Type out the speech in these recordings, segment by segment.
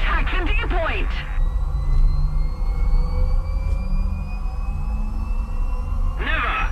Attack the depoint! Never!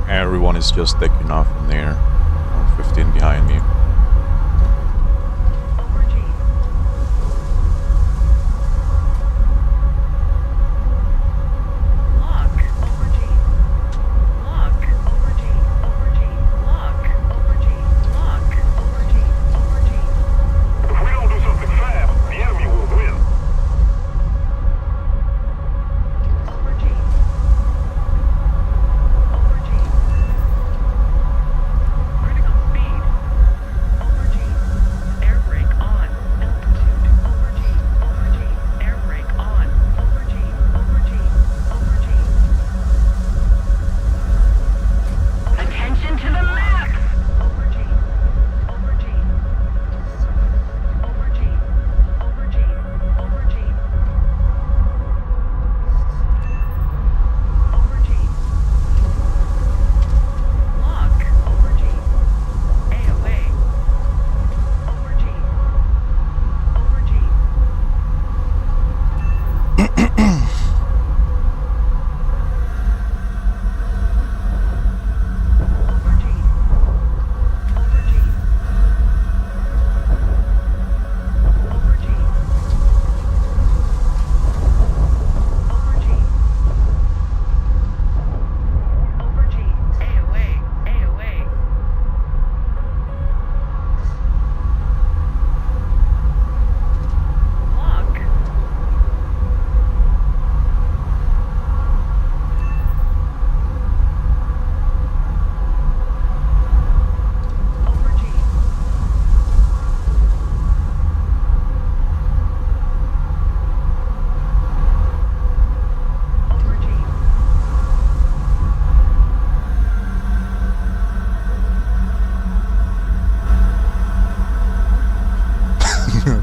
Everyone is just taking off from there. 15 behind me.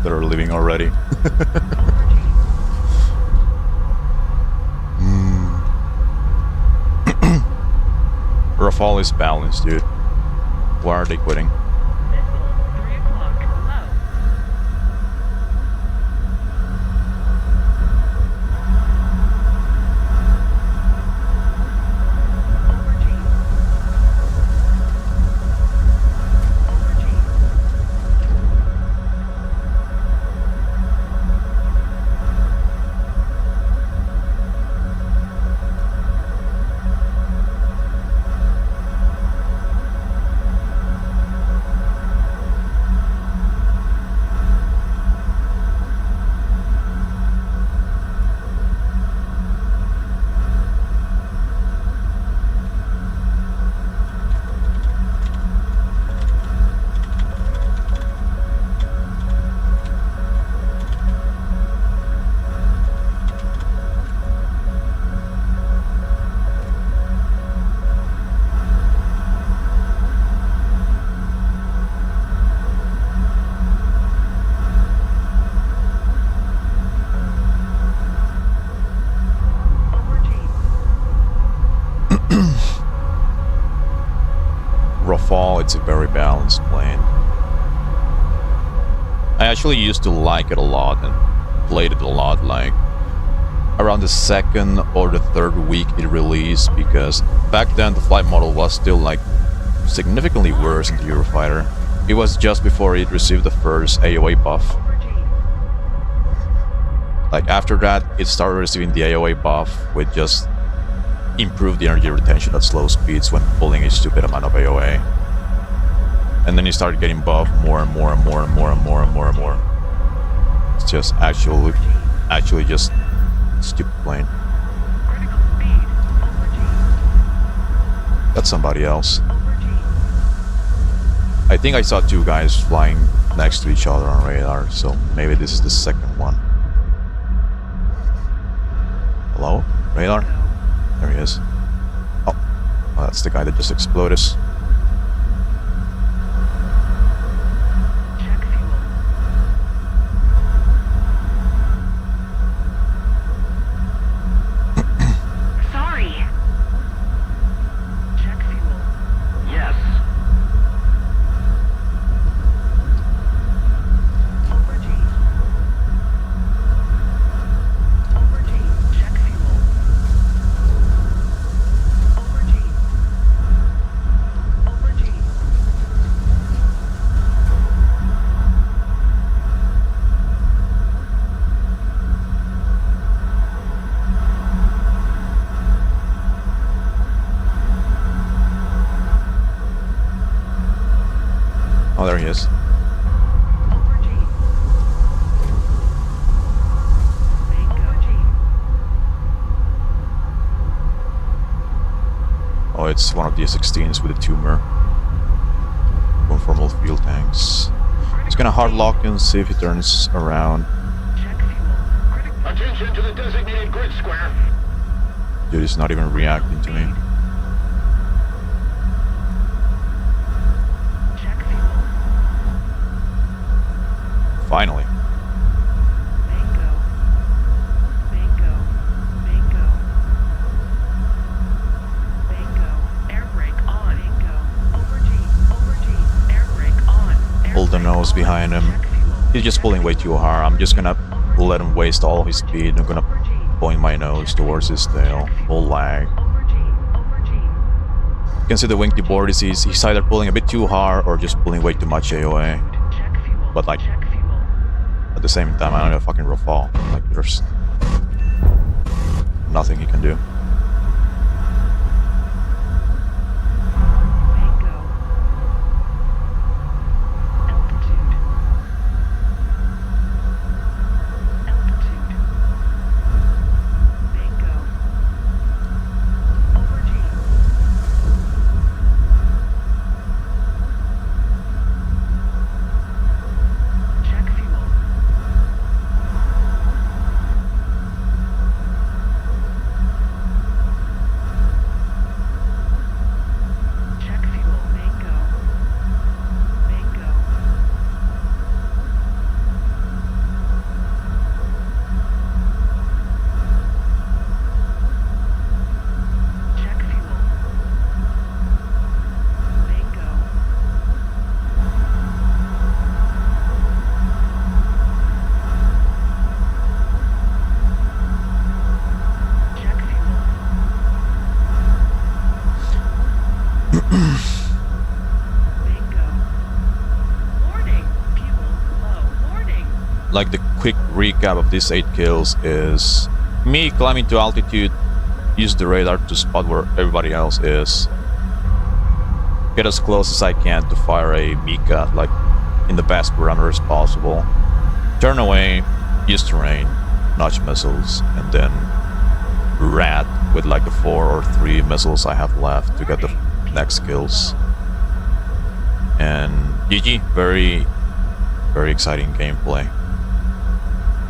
that are leaving already. Rafale is balanced, dude. Why are they quitting? Missile, 3 o'clock, low. Rafale, it's a very balanced plane. I actually used to like it a lot and played it a lot, like around the second or the third week it released, because back then the flight model was still like significantly worse in the Eurofighter. It was just before it received the first AOA buff. Like after that, it started receiving the AOA buff with just improved the energy retention at slow speeds when pulling a stupid amount of AOA. And then you started getting buffed more and more and more and more and more and more and more. It's just actually just stupid plane. That's somebody else. I think I saw 2 guys flying next to each other on radar, so maybe this is the second one. Hello? Radar? There he is. Oh, well, that's the guy that just exploded. Check fuel. Sorry. Check fuel. Yes. Over G. Over G. Check fuel. Over G. Over G. Oh, there he is. Over G. Bingo. G. Oh, it's one of the 16s with a tumor. Conformal fuel tanks. Just gonna hard lock and see if he turns around. Check fuel. Attention to the designated grid square. Dude, he's not even reacting to me. Check fuel. Finally. Bingo. Bingo. Bingo. Bingo. Air brake on. Bingo. Over G. Over G. Air brake on. Air Pull the brake nose on. behind him. Check fuel. He's just pulling way too hard. I'm just gonna let him waste all of his speed. I'm gonna Over G. point my nose towards his tail. Full lag. Over G. Over G. You can see the wing board is he's either pulling a bit too hard or just pulling way too much AOA. Check fuel. But, like, Check fuel. At the same time, I don't know, fucking Rafale. Like, there's nothing he can do. Bingo. Altitude. Altitude. Bingo. Over G. Check fuel. like the quick recap of these 8 kills is me climbing to altitude, use the radar to spot where everybody else is, get as close as I can to fire a Mika, like in the best parameters possible, turn away, use terrain, notch missiles, and then rat with like the 4 or 3 missiles I have left to get the next kills. And GG, very, very exciting gameplay.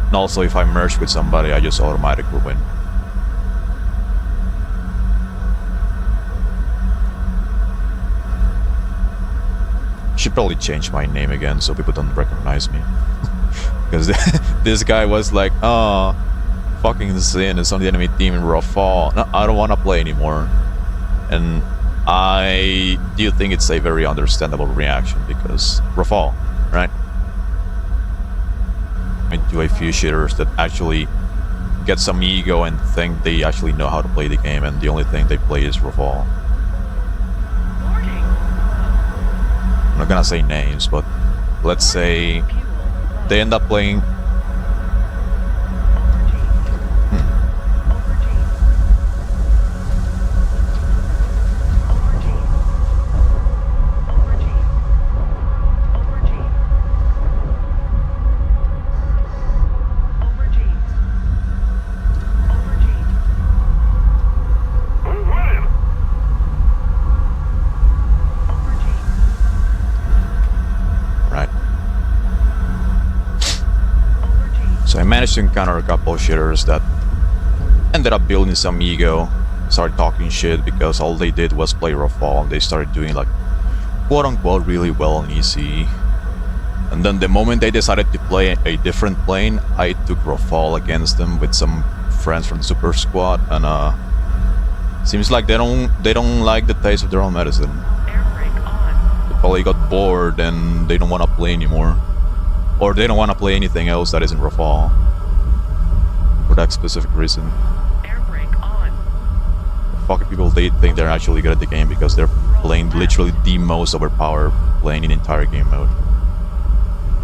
And also if I merge with somebody, I just automatically win. Should probably change my name again so people don't recognize me. Because this guy was like, oh, fucking Zin is on the enemy team in Rafale. No, I don't want to play anymore. And I do think it's a very understandable reaction because Rafale, right? I do a few shooters that actually get some ego and think they actually know how to play the game, and the only thing they play is Rafale. Warning. I'm not gonna say names, but let's say they end up playing. So I managed to encounter a couple of shitters that ended up building some ego, started talking shit because all they did was play Rafale, and they started doing like quote unquote really well in EC. And then the moment they decided to play a different plane, I took Rafale against them with some friends from the Super Squad, and seems like they don't like the taste of their own medicine. Air brake on. They probably got bored and they don't want to play anymore. Or they don't want to play anything else that isn't Rafale. For that specific reason. Air brake on. Fucking people, they think they're actually good at the game because they're playing literally the most overpowered plane in entire game mode.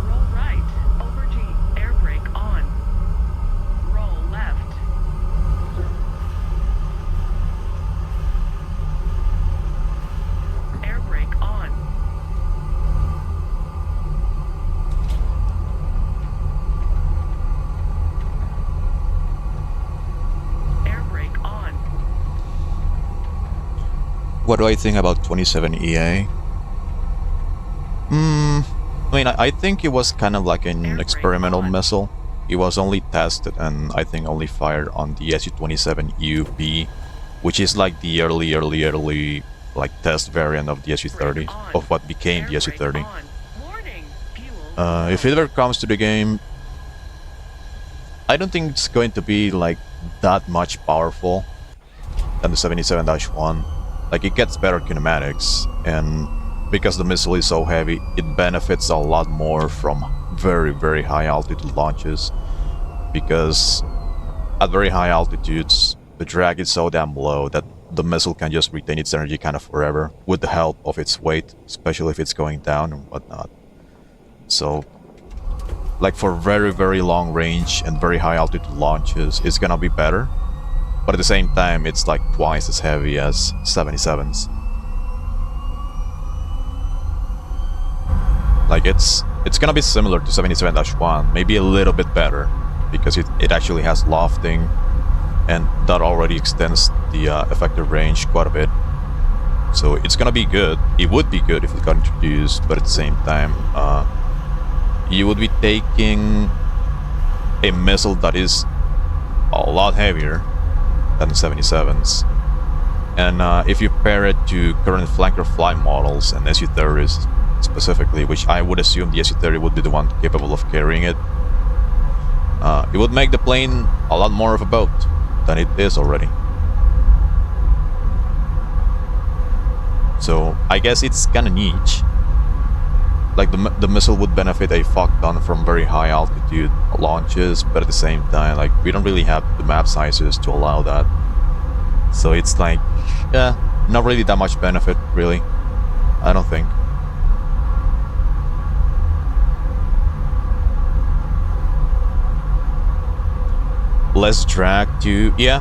Roll right. Over G. Air brake on. Roll left. Air brake on. Air brake on. What do I think about 27 EA? I mean, I think it was kind of like an experimental missile. It was only tested and I think only fired on the Su-27 UB, which is like the early like test variant of the Su-30, of what became the Su-30. Warning. Fuel. If it ever comes to the game, I don't think it's going to be like that much powerful than the 77-1. Like, it gets better kinematics, and because the missile is so heavy, it benefits a lot more from very, very high altitude launches, because at very high altitudes, the drag is so damn low that the missile can just retain its energy kind of forever with the help of its weight, especially if it's going down and whatnot. So, like, for very, very long range and very high altitude launches, it's gonna be better. But at the same time, it's like twice as heavy as 77s. Like, it's gonna be similar to 77-1, maybe a little bit better, because it actually has lofting, and that already extends the effective range quite a bit. So it's gonna be good. It would be good if it got introduced, but at the same time, you would be taking a missile that is a lot heavier than 77s. And if you pair it to current flanker flight models and Su-30s specifically, which I would assume the Su-30 would be the one capable of carrying it, it would make the plane a lot more of a boat than it is already. So I guess it's kinda niche. Like, the missile would benefit a fuck ton from very high altitude launches, but at the same time, like, we don't really have the map sizes to allow that. So it's like, yeah, not really that much benefit, really. I don't think. less drag too. Yeah,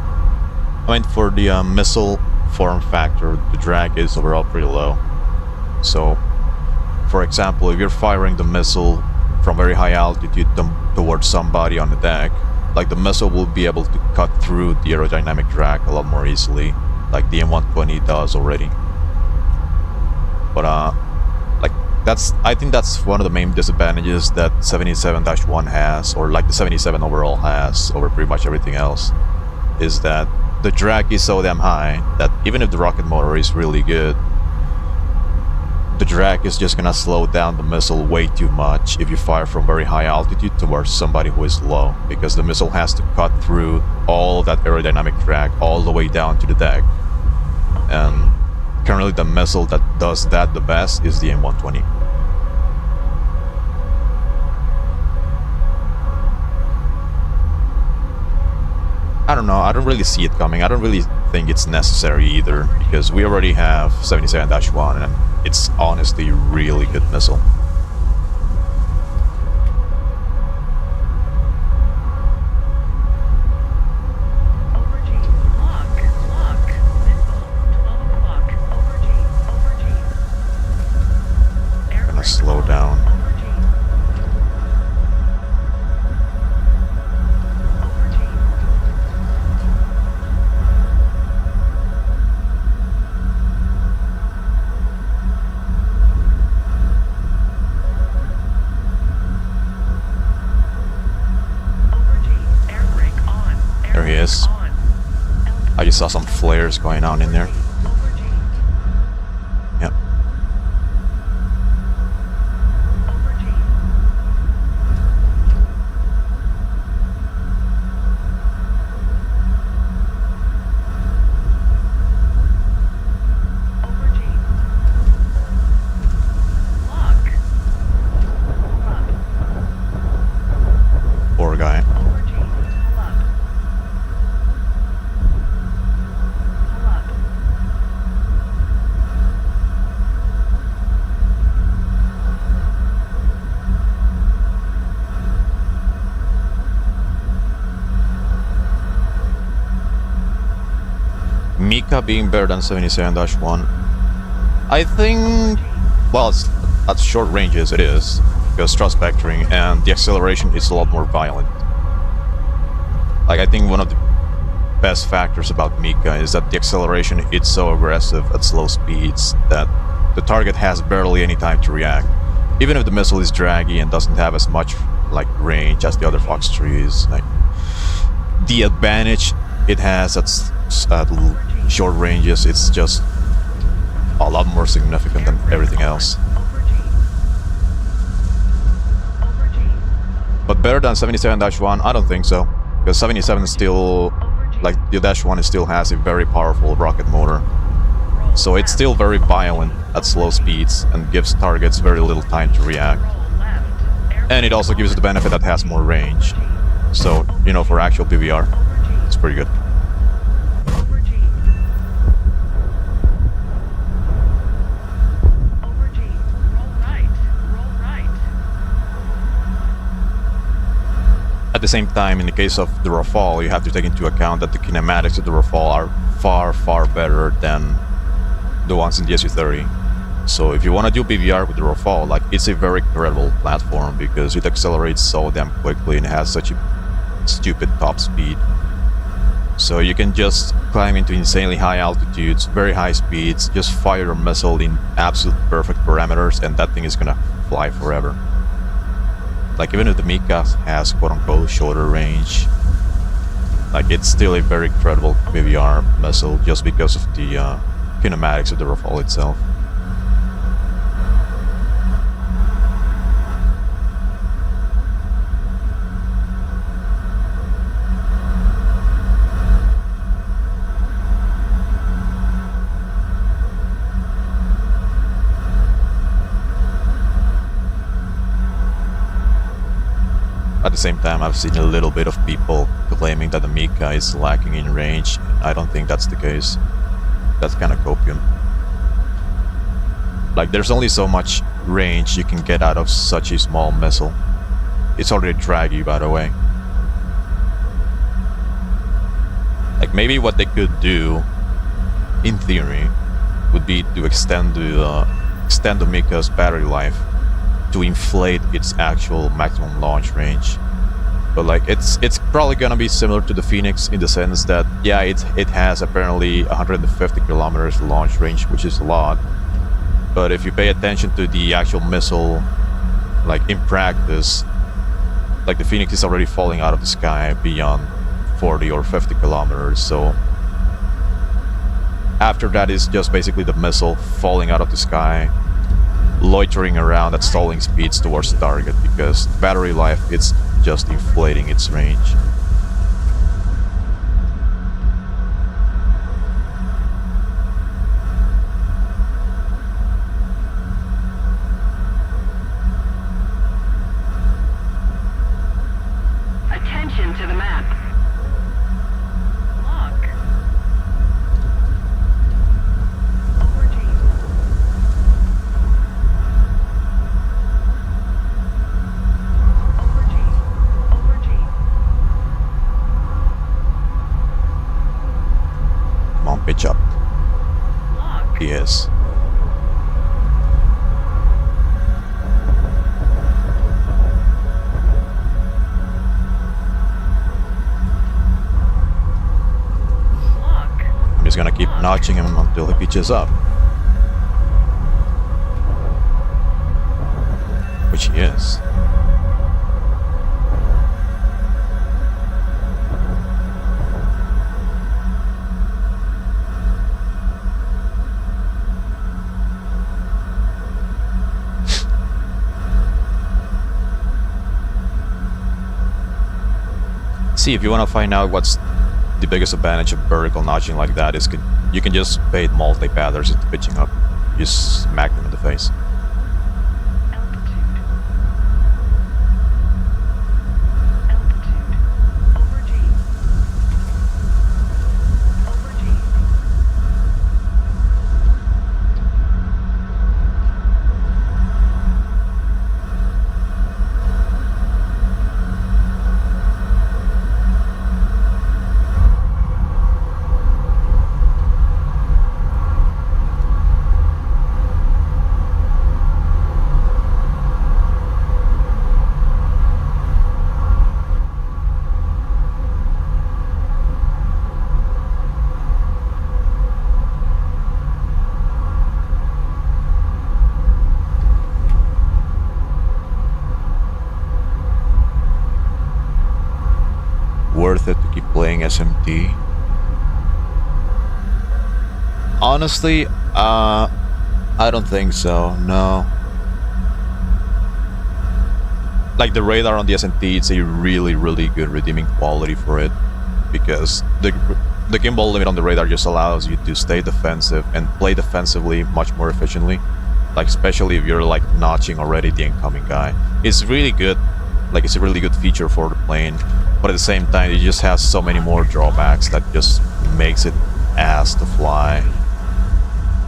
I mean for the missile form factor, the drag is overall pretty low. So, for example, if you're firing the missile from very high altitude towards somebody on the deck, like the missile will be able to cut through the aerodynamic drag a lot more easily, like the M120 does already. But like I think that's one of the main disadvantages that 77-1 has, or like the 77 overall has over pretty much everything else, is that the drag is so damn high that even if the rocket motor is really good, the drag is just gonna slow down the missile way too much if you fire from very high altitude towards somebody who is low, because the missile has to cut through all that aerodynamic drag all the way down to the deck. And currently the missile that does that the best is the M120. I don't know, I don't really see it coming. I don't really think it's necessary either, because we already have 77-1 and it's honestly a really good missile. Gonna slow down. There he is. I just saw some flares going on in there. Yep. Poor guy. Mika being better than 77-1, I think, well, it's, at short ranges it is, because thrust vectoring and the acceleration is a lot more violent. Like, I think one of the best factors about Mika is that the acceleration is so aggressive at slow speeds that the target has barely any time to react. Even if the missile is draggy and doesn't have as much like range as the other Fox 3s, like, the advantage it has at short ranges, it's just a lot more significant than everything else. But better than 77-1, I don't think so, because 77 still, like the -1, it still has a very powerful rocket motor, so it's still very violent at slow speeds and gives targets very little time to react. And it also gives the benefit that it has more range, so you know, for actual PBR, it's pretty good. At the same time, in the case of the Rafale, you have to take into account that the kinematics of the Rafale are far, far better than the ones in the SU-30. So if you want to do PBR with the Rafale, like, it's a very credible platform because it accelerates so damn quickly and has such a stupid top speed. So you can just climb into insanely high altitudes, very high speeds, just fire a missile in absolute perfect parameters, and that thing is gonna fly forever. Like, even if the Mika has quote-unquote shorter range, like, it's still a very credible PBR missile just because of the kinematics of the Rafale itself. At the same time, I've seen a little bit of people claiming that the Mika is lacking in range. I don't think that's the case. That's kind of copium. Like, there's only so much range you can get out of such a small missile. It's already draggy, by the way. Like maybe what they could do, in theory, would be to extend the Mika's battery life to inflate its actual maximum launch range. But like it's probably gonna be similar to the Phoenix in the sense that yeah, it has apparently 150 kilometers launch range, which is a lot. But if you pay attention to the actual missile, like in practice, like the Phoenix is already falling out of the sky beyond 40 or 50 kilometers. So after that is just basically the missile falling out of the sky, loitering around at stalling speeds towards the target, because battery life, it's just inflating its range. Attention to the map. Lock. Over G. Over G. Over G. Come on, pitch up. Lock. Yes. Lock. I'm just gonna keep notching him until he pitches up. Which he is. See, if you want to find out what's the biggest advantage of vertical notching like that is you can just bait multi-pathers into pitching up. You smack them in the face. Altitude. Altitude. Over G. Over G. Worth it to keep playing SMT? Honestly, I don't think so, no. Like the radar on the SMT, it's a really, really good redeeming quality for it, because the gimbal limit on the radar just allows you to stay defensive and play defensively much more efficiently. Like especially if you're like notching already the incoming guy. It's really good, like it's a really good feature for the plane, but at the same time it just has so many more drawbacks that just makes it ass to fly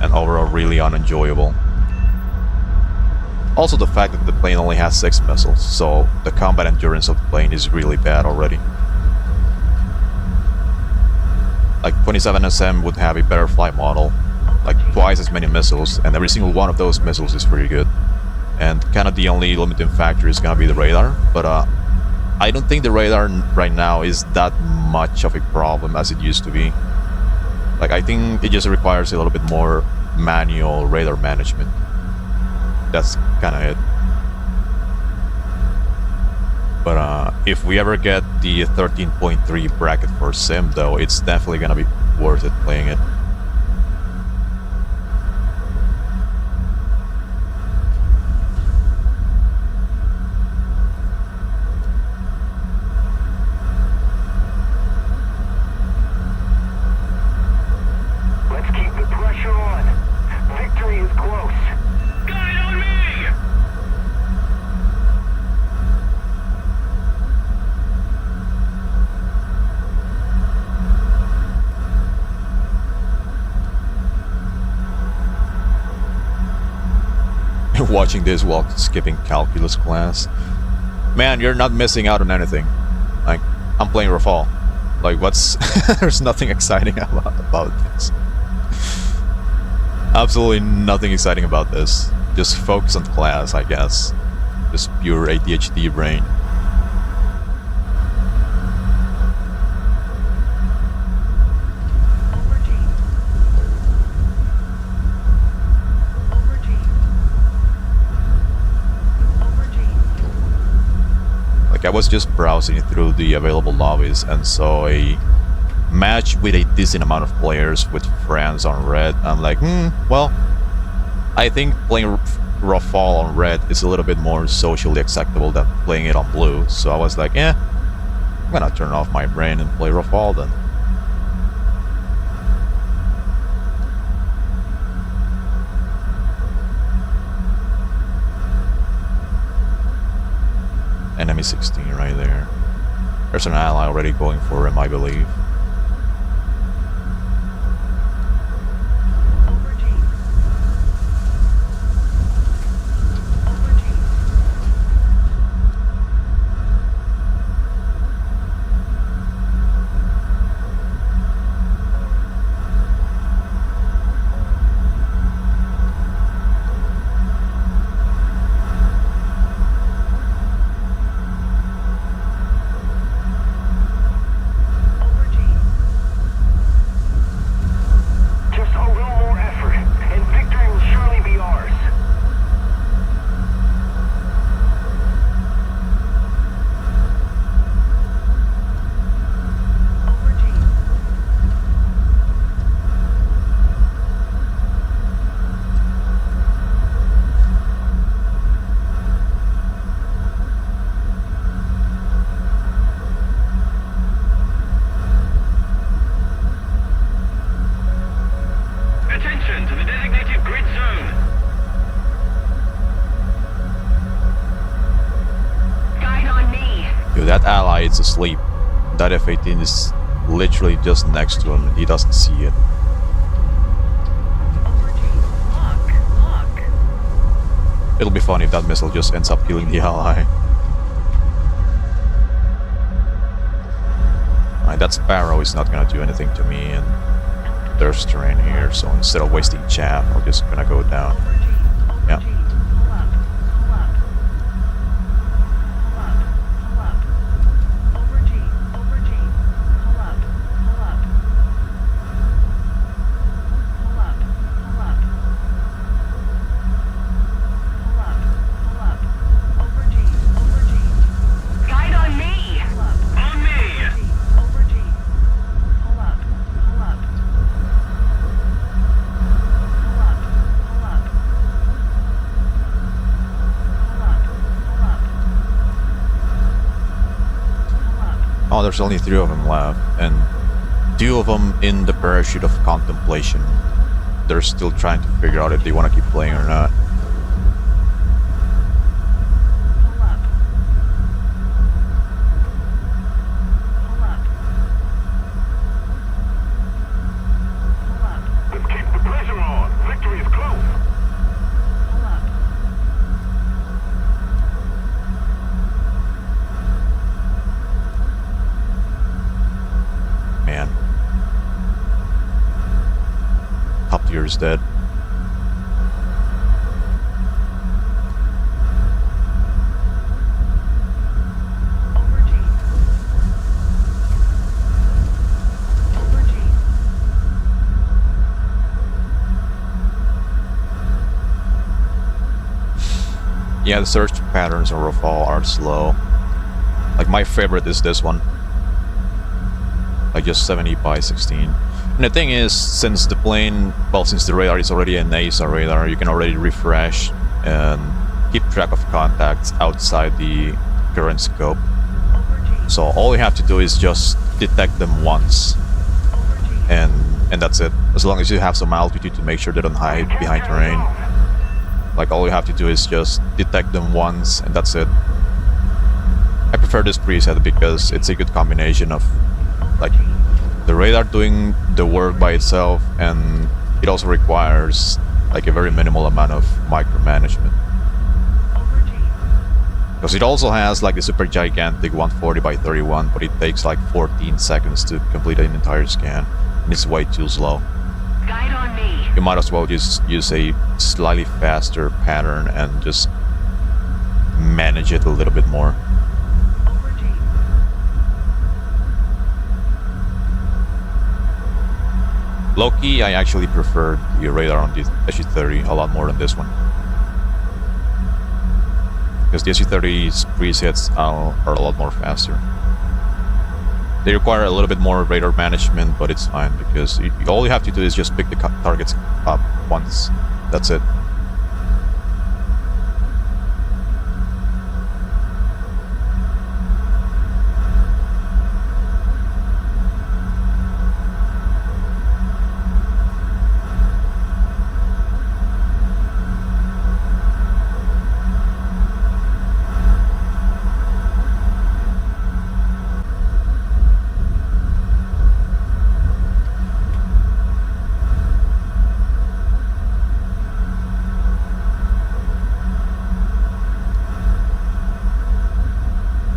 and overall really unenjoyable. Also the fact that the plane only has 6 missiles, so the combat endurance of the plane is really bad already. Like 27SM would have a better flight model, like twice as many missiles, and every single one of those missiles is pretty good. And kind of the only limiting factor is gonna be the radar, but I don't think the radar right now is that much of a problem as it used to be. Like I think it just requires a little bit more manual radar management. That's kind of it. But if we ever get the 13.3 bracket for Sim though, it's definitely gonna be worth it playing it. Let's keep the pressure on. Victory is close. Got it on me! Watching this while skipping calculus class. Man, you're not missing out on anything. Like, I'm playing Rafale. Like, what's... There's nothing exciting about this. Absolutely nothing exciting about this. Just focus on class, I guess. Just pure ADHD brain. Over G. Over G. Over G. Like, I was just browsing through the available lobbies and saw a match with a decent amount of players with friends on red. I'm like, well, I think playing Rafale on red is a little bit more socially acceptable than playing it on blue. So I was like, I'm gonna turn off my brain and play Rafale then. Enemy 16 right there. There's an ally already going for him, I believe. Over G. Over G. Over G. Just a little more effort, and victory will surely be ours. Over G. Attention to the designated grid zone. Guide on me. Dude, that ally is asleep. That F-18 is literally just next to him and he doesn't see it. Over G. Lock. It'll be funny if that missile just ends up killing the ally. Alright, that Sparrow is not gonna do anything to me, and there's terrain here, so instead of wasting chaff, I'm just gonna go down. Over G. Over Yeah. G. Pull up. Pull up. Pull up. Pull up. Over G. Over G. Pull up. Pull up. Pull up. Pull up. Pull up. Pull up. Over G. Over G. Guide on me. Pull up. On me. Over G. Pull up. Pull up. Pull up. Pull up. Pull up. Pull up. Pull up. Oh, there's only 3 of them left, and 2 of them in the parachute of contemplation. They're still trying to figure out if they want to keep playing or not. Pull up. Pull up. Pull up. Let's keep the pressure on. Victory is close. Pull up. Man. Top tier is dead. Over G. Over G. Yeah, the search patterns on Rafale are slow. Like, my favorite is this one. Like, just 70 by 16. And the thing is, since the plane, well, since the radar is already an ASA radar, you can already refresh and keep track of contacts outside the current scope. Over G. So all you have to do is just detect them once, Over G. and that's it. As long as you have some altitude to make sure they don't hide behind terrain. Like, all you have to do is just detect them once, and that's it. I prefer this preset because it's a good combination of, like, the radar doing the work by itself, and it also requires, like, a very minimal amount of micromanagement. Over G. Because it also has like the super gigantic 140 by 31, but it takes like 14 seconds to complete an entire scan, and it's way too slow. Guide on me. You might as well just use a slightly faster pattern and just manage it a little bit more. Over G. Low-key, I actually prefer the radar on the SU-30 a lot more than this one. Because the SU-30's presets are a lot more faster. They require a little bit more radar management, but it's fine because all you have to do is just pick the targets up once. That's it.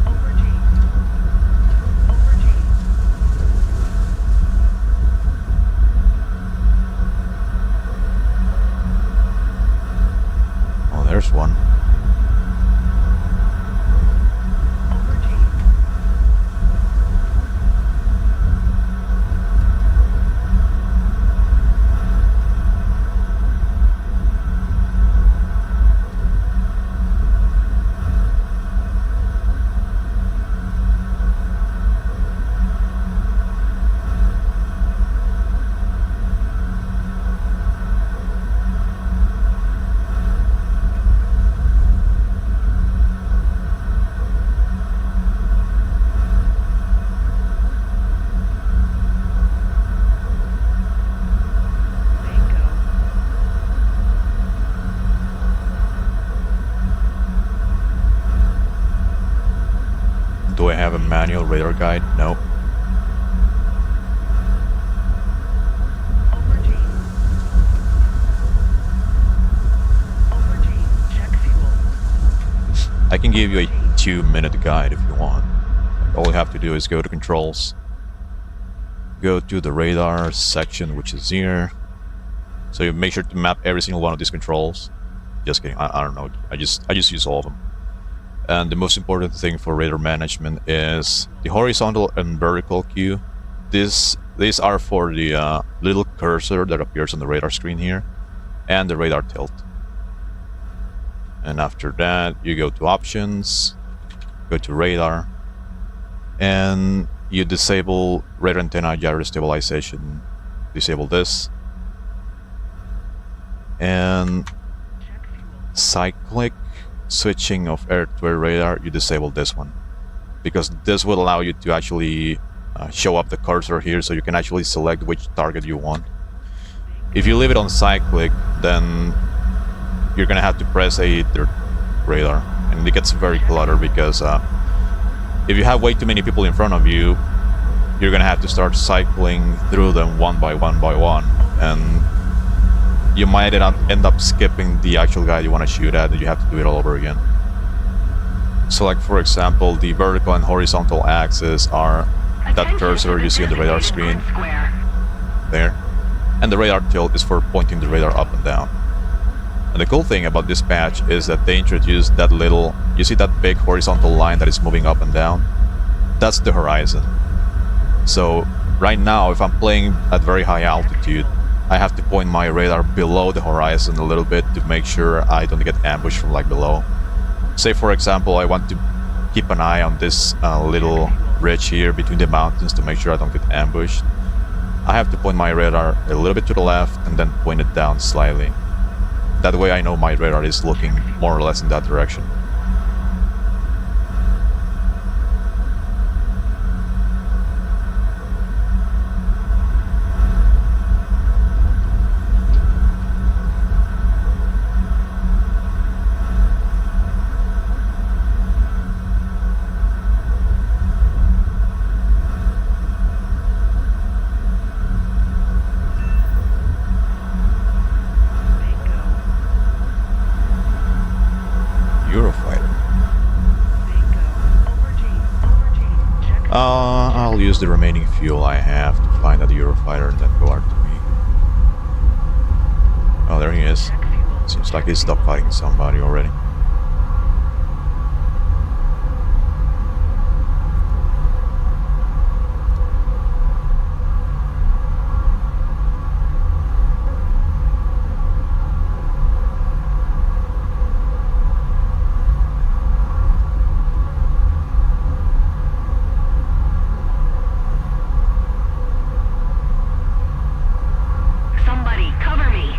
Over G. Over G. Oh, there's one. Over G. Bingo. Do I have a manual radar guide? No. Over G. Over G. Check fuel. I can give you a 2-minute guide if you want. All you have to do is go to controls, go to the radar section, which is here. So you make sure to map every single one of these controls. Just kidding. I don't know. I just use all of them. And the most important thing for radar management is the horizontal and vertical cue. These are for the little cursor that appears on the radar screen here, and the radar tilt. And after that, you go to options, go to radar, and you disable radar antenna gyro stabilization. Disable this. And Check fuel. cyclic switching of air-to-air radar, you disable this one. Because this will allow you to actually show up the cursor here so you can actually select which target you want. If you leave it on cyclic, then you're gonna have to press a third radar, and it gets very cluttered because if you have way too many people in front of you, you're gonna have to start cycling through them one by one by one, and you might end up skipping the actual guy you want to shoot at, and you have to do it all over again. So like for example, the vertical and horizontal axis are that Attention cursor to you see on the radar designated screen square. there, and the radar tilt is for pointing the radar up and down. And the cool thing about this patch is that they introduced that little, you see that big horizontal line that is moving up and down? That's the horizon. So right now, if I'm playing at very high altitude, I have to point my radar below the horizon a little bit to make sure I don't get ambushed from like below. Say for example, I want to keep an eye on this little ridge here between the mountains to make sure I don't get ambushed. I have to point my radar a little bit to the left and then point it down slightly. That way I know my radar is looking more or less in that direction. Bingo. I'll use the remaining fuel I have to find that Eurofighter and then go out to me. Oh, there he is. Check fuel. Seems like he's dogfighting somebody already. Somebody, cover me.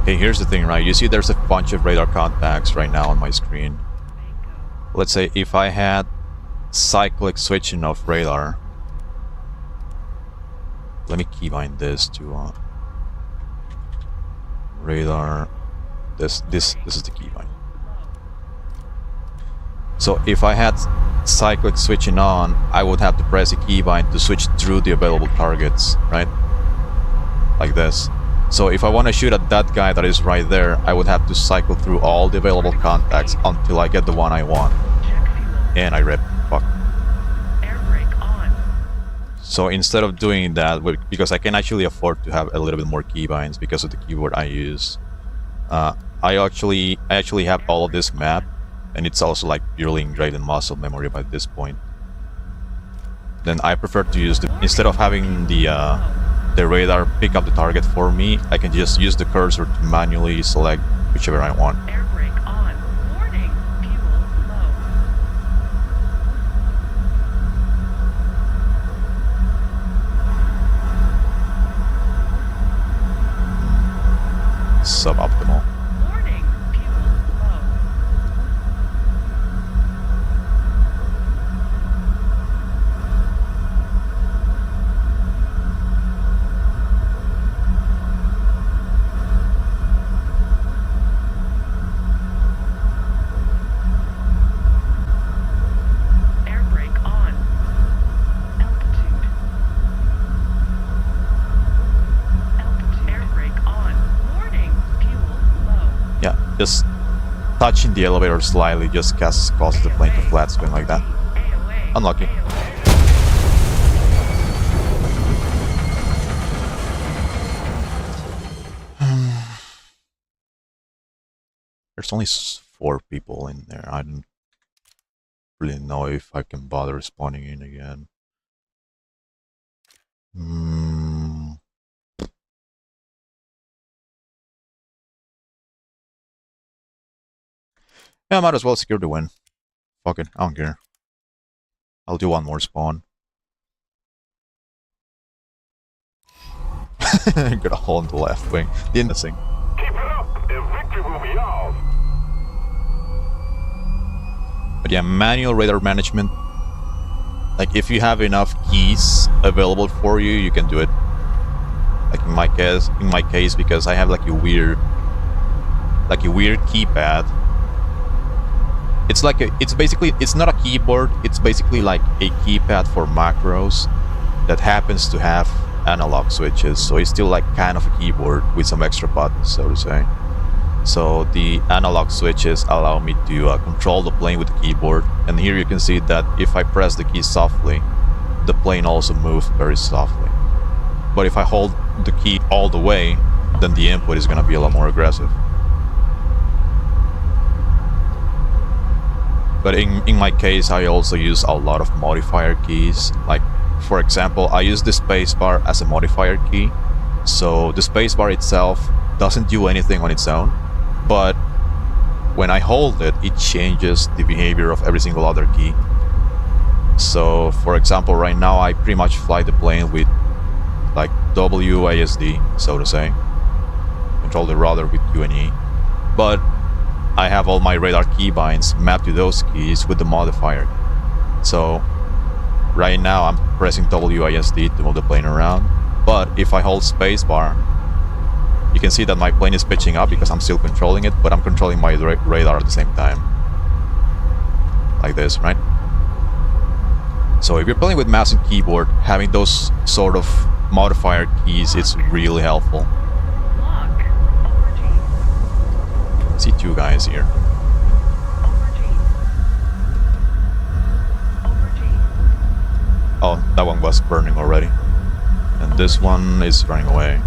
Okay, here's the thing, right? You see there's a bunch of radar contacts right now on my screen. Let's say if I had cyclic switching of radar. Let me keybind this to radar. This is the keybind. So if I had cyclic switching on, I would have to press a keybind to switch through the available targets, right? Like this. So if I want to shoot at that guy that is right there, I would have to cycle through all the available contacts until I get the one I want. Check fuel. And I ripped. Fuck. Air brake on. So instead of doing that, because I can actually afford to have a little bit more keybinds because of the keyboard I use, I actually have all of this map, and it's also like purely engraved in muscle memory by this point. Then I prefer to use instead of having the radar pick up the target for me, I can just use the cursor to manually select whichever I want. Air brake on. Warning. Fuel low. Suboptimal. Warning. Fuel low. Air brake on. Altitude. Altitude. Air brake on. Warning. Fuel low. Yeah, just touching the elevator slightly just causes the plane to flat spin like that. AOA. Unlucky. There's only 4 people in there. I don't really know if I can bother spawning in again. Yeah, I might as well secure the win. Fuck it, I don't care. I'll do one more spawn. Got a hole in the left wing. The innocent. Keep it up, and victory will be ours. But yeah, manual radar management. Like if you have enough keys available for you, you can do it. Like in my case, because I have like a weird keypad. It's like it's not a keyboard. It's basically like a keypad for macros that happens to have analog switches. So it's still like kind of a keyboard with some extra buttons, so to say. So the analog switches allow me to control the plane with the keyboard. And here you can see that if I press the key softly, the plane also moves very softly. But if I hold the key all the way, then the input is going to be a lot more aggressive. But in my case, I also use a lot of modifier keys. Like, for example, I use the spacebar as a modifier key. So the spacebar itself doesn't do anything on its own, but when I hold it, it changes the behavior of every single other key. So, for example, right now I pretty much fly the plane with like WASD, so to say. Control the rudder with Q and E. But I have all my radar keybinds mapped to those keys with the modifier. So right now I'm pressing WASD to move the plane around, but if I hold spacebar, you can see that my plane is pitching up because I'm still controlling it, but I'm controlling my radar at the same time. Like this, right? So if you're playing with mouse and keyboard, having those sort of modifier keys is really helpful. Lock. Aubergine. I see 2 guys here. Aubergine. Aubergine. Oh, that one was burning already. And this one is running away.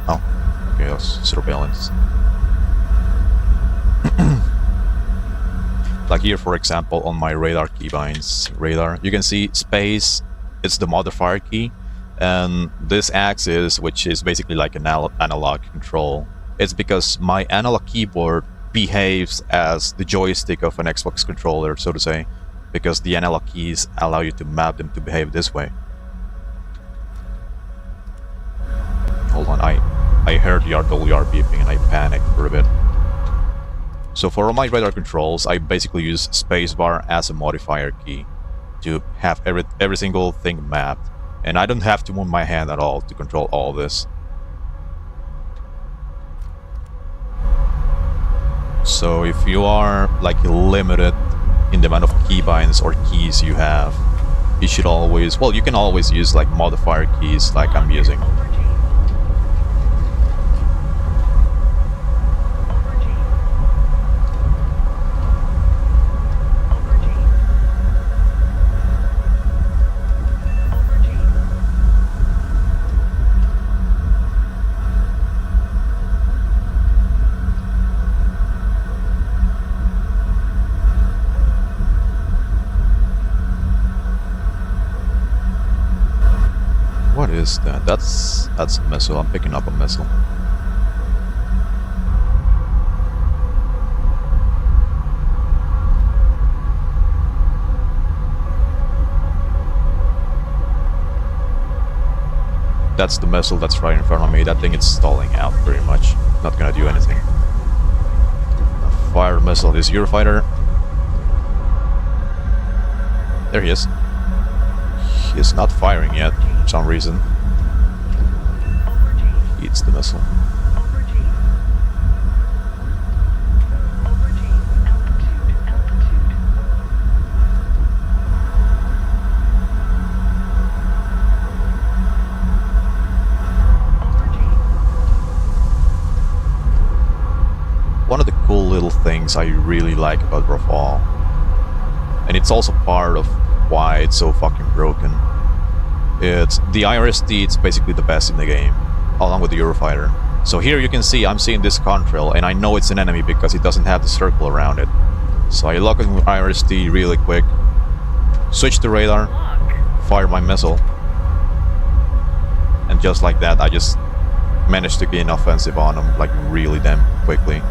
Oh, okay, that's surveillance. Like here, for example, on my radar keybinds, you can see space, it's the modifier key, and this axis, which is basically like an analog control, it's because my analog keyboard behaves as the joystick of an Xbox controller, so to say, because the analog keys allow you to map them to behave this way. Hold on, I heard the RWR beeping and I panicked for a bit. So for all my radar controls, I basically use spacebar as a modifier key to have every single thing mapped. And I don't have to move my hand at all to control all this. So if you are like limited in the amount of keybinds or keys you have, you should always, well, you can always use like modifier keys like I'm using. What is that? That's a missile. I'm picking up a missile. That's the missile that's right in front of me. That thing is stalling out pretty much. Not gonna do anything. Fire missile. This Eurofighter. There he is. He is not firing yet. For some reason. He eats the missile. One of the cool little things I really like about Rafale, and it's also part of why it's so fucking broken, it's the IRST. It's basically the best in the game, along with the Eurofighter. So here you can see I'm seeing this contrail, and I know it's an enemy because it doesn't have the circle around it. So I lock it with IRST really quick, switch to radar, fire my missile, and just like that I just managed to gain offensive on them like really damn quickly.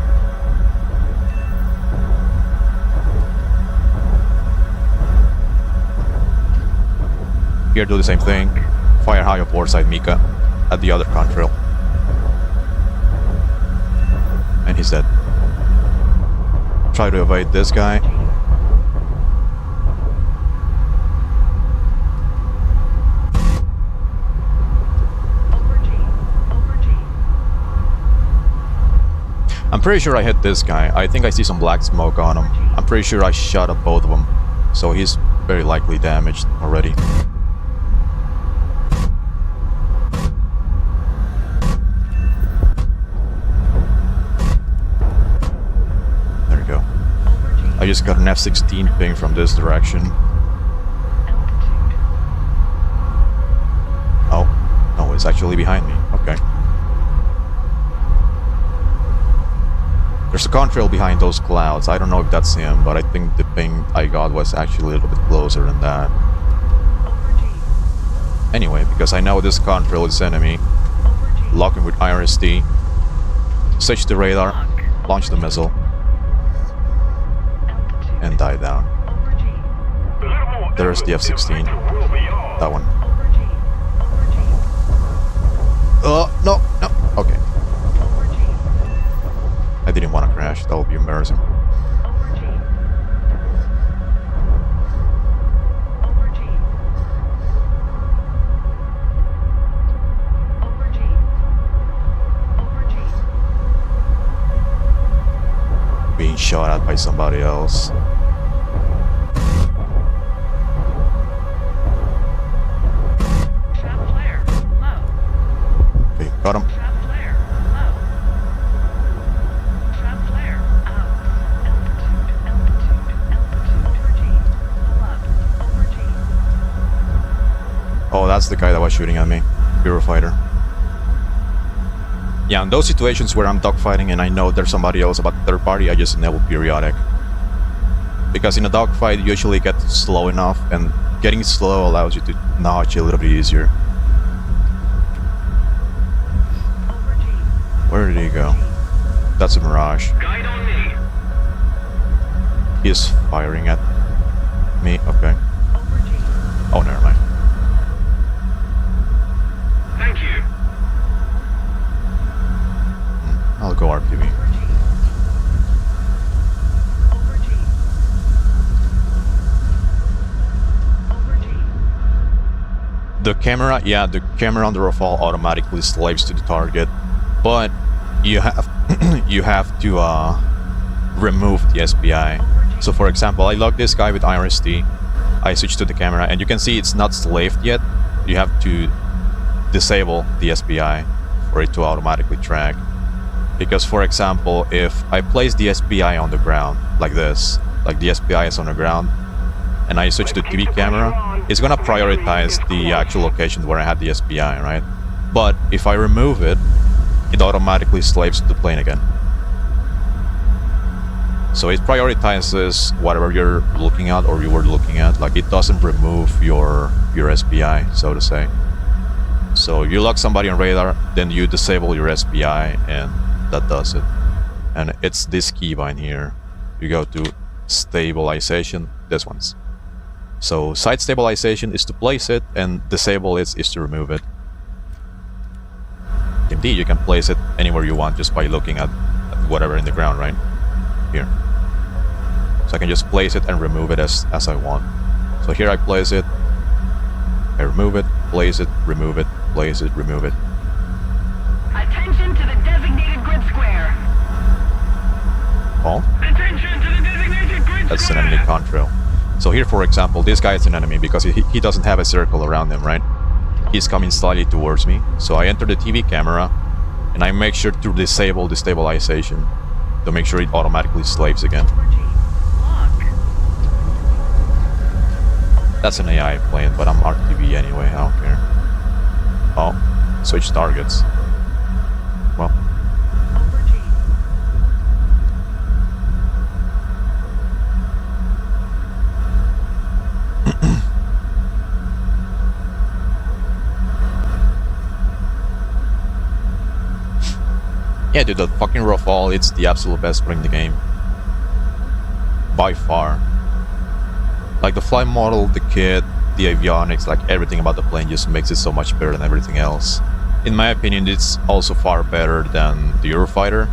Here, do the same thing. Fire high up side Mika at the other contrail. And he's dead. Try to evade this guy. I'm pretty sure I hit this guy. I think I see some black smoke on him. I'm pretty sure I shot up both of them. So he's very likely damaged already. I just got an F-16 ping from this direction. Oh, no, it's actually behind me. Okay. There's a contrail behind those clouds. I don't know if that's him, but I think the ping I got was actually a little bit closer than that. Anyway, because I know this contrail is enemy, lock him with IRST, switch the radar, launch the missile, and die down. There's the F-16. That one. Oh, no, no. Okay. I didn't want to crash. That would be embarrassing. Being shot at by somebody else. Okay, got him. that's the guy that was shooting at me. Eurofighter. Yeah, in those situations where I'm dogfighting and I know there's somebody else about the third party, I just enable periodic. Because in a dogfight, you usually get slow enough, and getting slow allows you to notch a little bit easier. Where did he go? That's a mirage. Guide on me. He's firing at me. Okay. Oh, never mind. Thank you. I'll go RPV. The camera, yeah, the camera on the Rafale automatically slaves to the target, but you have you have to remove the SPI. So for example, I logged this guy with IRST. I switch to the camera, and you can see it's not slaved yet. You have to disable the SPI for it to automatically track. Because for example, if I place the SPI on the ground like this, like the SPI is on the ground, and I switch to TV camera, it's gonna prioritize the actual location where I had the SPI, right? But if I remove it, it automatically slaves to the plane again. So it prioritizes whatever you're looking at or you were looking at. Like, it doesn't remove your SPI, so to say. So you lock somebody on radar, then you disable your SPI, and that does it. And it's this keybind here. You go to stabilization, this one's. So site stabilization is to place it, and disable it is to remove it. Indeed, you can place it anywhere you want just by looking at whatever in the ground, right? Here. So I can just place it and remove it as I want. So here I place it, I remove it, place it, remove it, place it, remove it. Attention to the designated grid square. Oh, Attention to the designated grid that's an square. enemy contrail. So here, for example, this guy is an enemy because he doesn't have a circle around him, right? He's coming slightly towards me. So I enter the TV camera, and I make sure to disable the stabilization to make sure it automatically slaves again. That's an AI plane, but I'm RTV anyway, I don't care. Oh, switch targets. Well. Yeah, dude, the fucking Rafale, it's the absolute best plane in the game. By far. Like, the flight model, the kit, the avionics, like everything about the plane just makes it so much better than everything else. In my opinion, it's also far better than the Eurofighter.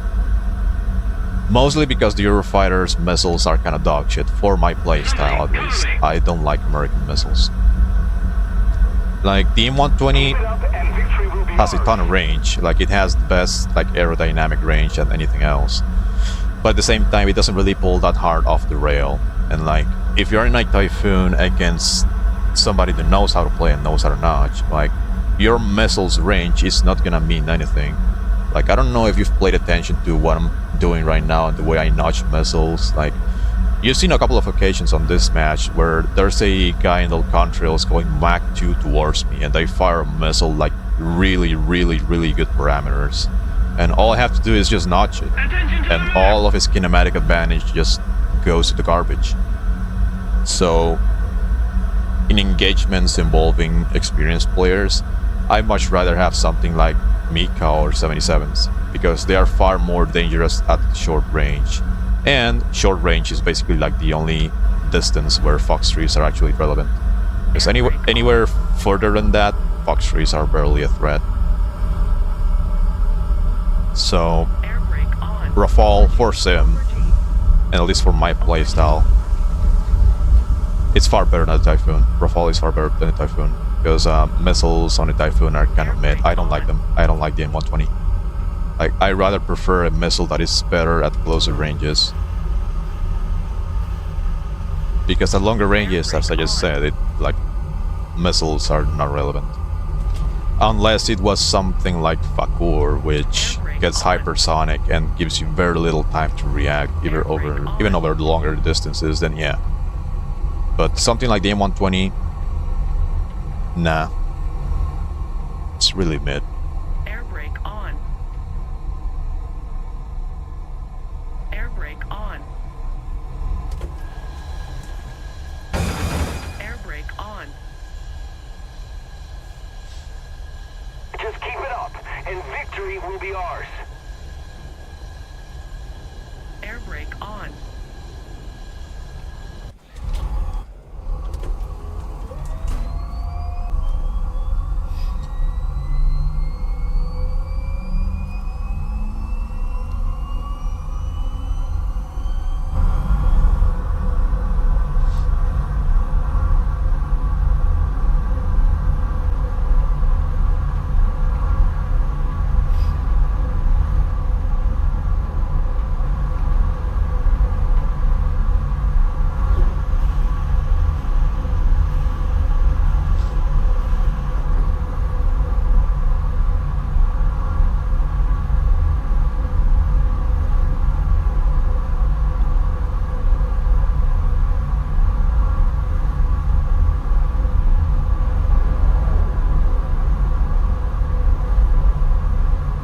Mostly because the Eurofighter's missiles are kind of dog shit, for my playstyle at least. I don't like American missiles. Like, the M120 has a ton of range, like it has the best like aerodynamic range than anything else. But at the same time, it doesn't really pull that hard off the rail. And like, if you're in a Typhoon against somebody that knows how to play and knows how to notch, like, your missile's range is not gonna mean anything. Like, I don't know if you've paid attention to what I'm doing right now and the way I notch missiles. Like, you've seen a couple of occasions on this match where there's a guy in the contrails going Mach 2 towards me, and they fire a missile like really good parameters. And all I have to do is just notch it, and all of his kinematic advantage just goes to the garbage. So, in engagements involving experienced players, I'd much rather have something like Mika or 77s, because they are far more dangerous at short range. And short range is basically like the only distance where Fox 3s are actually relevant. Because anywhere further than that, Fox 3s are barely a threat. So, Rafale for Sim, and at least for my playstyle, it's far better than the Typhoon. Rafale is far better than the Typhoon, because missiles on the Typhoon are kind of mid. I don't like them. I don't like the M120. Like, I rather prefer a missile that is better at closer ranges. Because at longer ranges, as I just said, like, missiles are not relevant. Unless it was something like Fakur, which gets hypersonic and gives you very little time to react, even over the longer distances, then yeah. But something like the M120, nah. it's really mid. Air brake on. Air brake on. Air brake on. Just keep it up, and victory will be ours. Air brake on.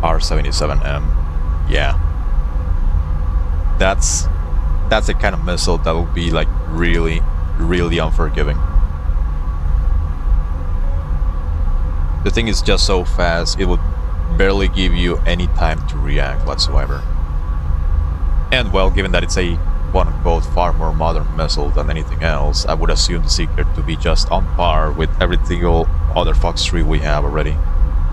R-77M. Yeah. That's the kind of missile that will be like really, really unforgiving. The thing is just so fast, it would barely give you any time to react whatsoever. And well, given that it's a quote-unquote far more modern missile than anything else, I would assume the Seeker to be just on par with every single other Fox 3 we have already.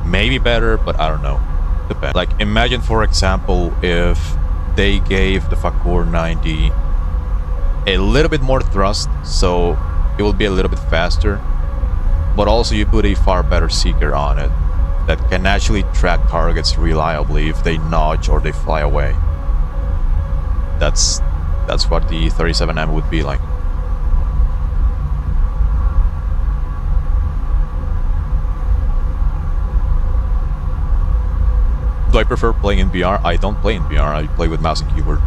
Maybe better, but I don't know. Depends. Like, imagine for example if they gave the Fakor 90 a little bit more thrust, so it will be a little bit faster, but also you put a far better Seeker on it that can actually track targets reliably if they nudge or they fly away. That's what the 37M would be like. Do I prefer playing in VR? I don't play in VR, I play with mouse and keyboard.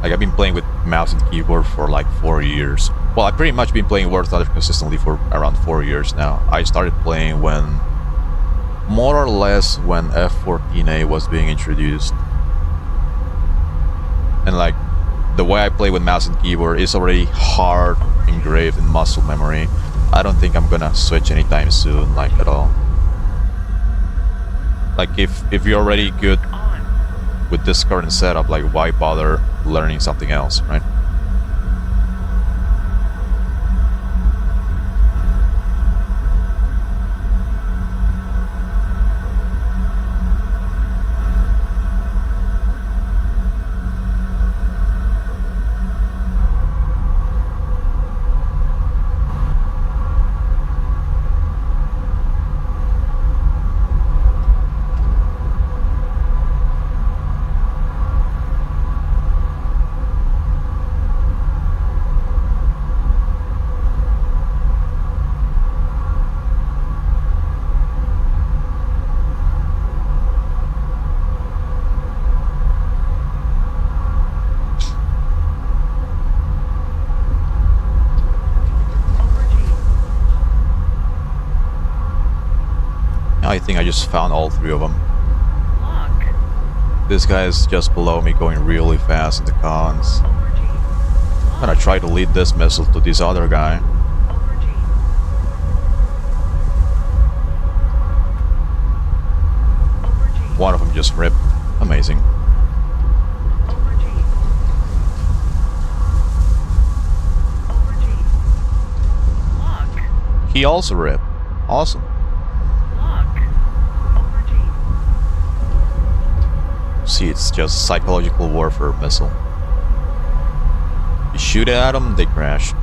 Like, I've been playing with mouse and keyboard for like 4 years. Well, I've pretty much been playing War Thunder consistently for around 4 years now. I started playing when, more or less, when F-14A was being introduced. And like, the way I play with mouse and keyboard is already hard engraved in muscle memory. I don't think I'm gonna switch anytime soon, like, at all. Like, if you're already good with this current setup, like, why bother learning something else, right? I think I just found all 3 of them. Lock. This guy is just below me going really fast in the cons. I'm gonna try to lead this missile to this other guy. One of them just ripped. Amazing. He also ripped. Awesome. See, it's just psychological warfare missile. You shoot it at them, they crash.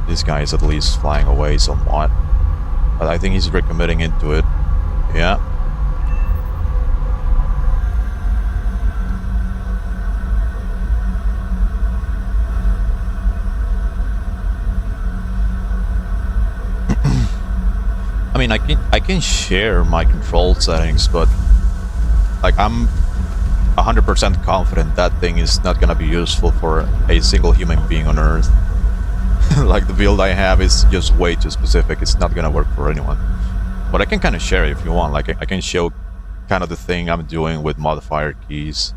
This guy is at least flying away somewhat, but I think he's recommitting into it. Yeah. I mean, I can share my control settings, but like, I'm 100% confident that thing is not gonna be useful for a single human being on Earth. Like the build I have is just way too specific. It's not gonna work for anyone. But I can kind of share it if you want. Like I can show kind of the thing I'm doing with modifier keys.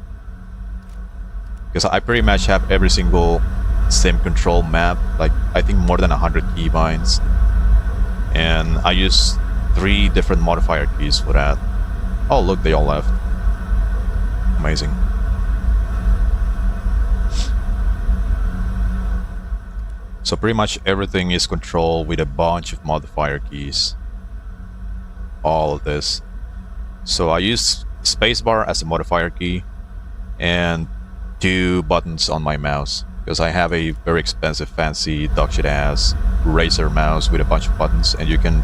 Because I pretty much have every single sim control map, like I think more than 100 keybinds. And I use 3 different modifier keys for that. Oh look, they all left. Amazing. So pretty much everything is controlled with a bunch of modifier keys. All of this. So I use spacebar as a modifier key and 2 buttons on my mouse, because I have a very expensive fancy dog shit ass Razer mouse with a bunch of buttons, and you can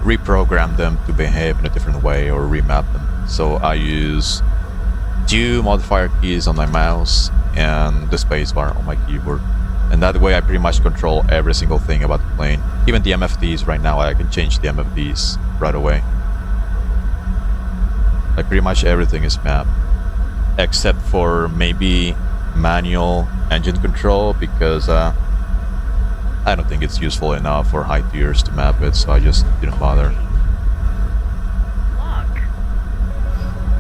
reprogram them to behave in a different way or remap them. So I use 2 modifier keys on my mouse and the spacebar on my keyboard, and that way I pretty much control every single thing about the plane. Even the MFDs right now, I can change the MFDs right away. Like pretty much everything is mapped, except for maybe manual engine control, because I don't think it's useful enough for high tiers to map it, so I just didn't bother. Lock.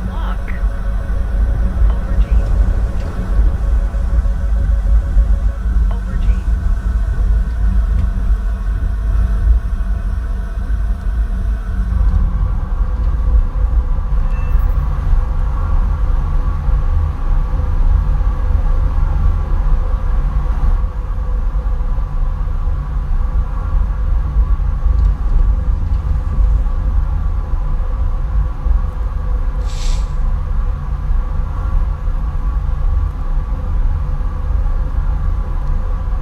Lock. Aubergine. Aubergine.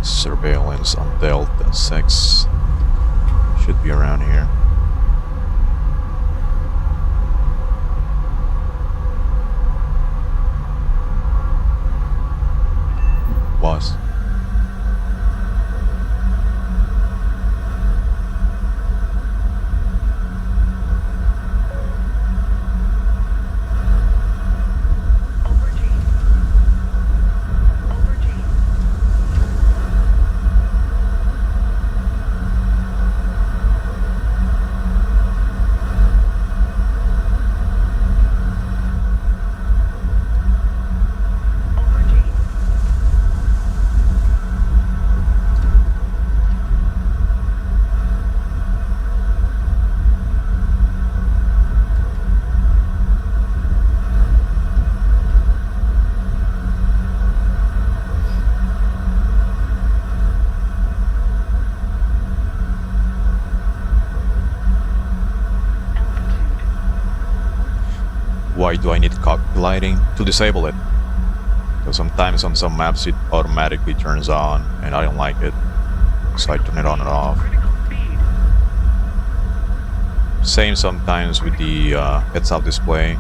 Surveillance on Delta 6 should be around here. Was. Aubergine. Aubergine. Aubergine. Altitude. Why do I need cockpit lighting? To disable it. Because sometimes on some maps it automatically turns on, and I don't like it. So I turn it on and off. Critical speed. Same sometimes with the heads-up display.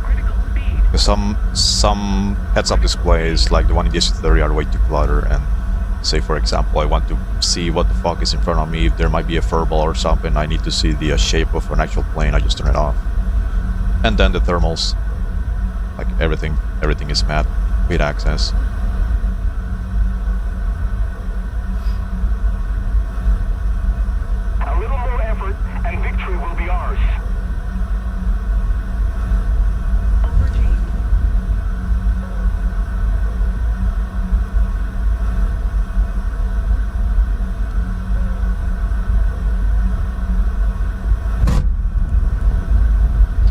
Critical speed. Because some heads-up displays, like the one in the S30, are way too cluttered, and say for example I want to see what the fuck is in front of me, if there might be a furball or something, I need to see the shape of an actual plane, I just turn it off. And then the thermals, like everything is mapped with access. A little more effort and victory will be ours. Aubergine.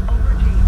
Aubergine.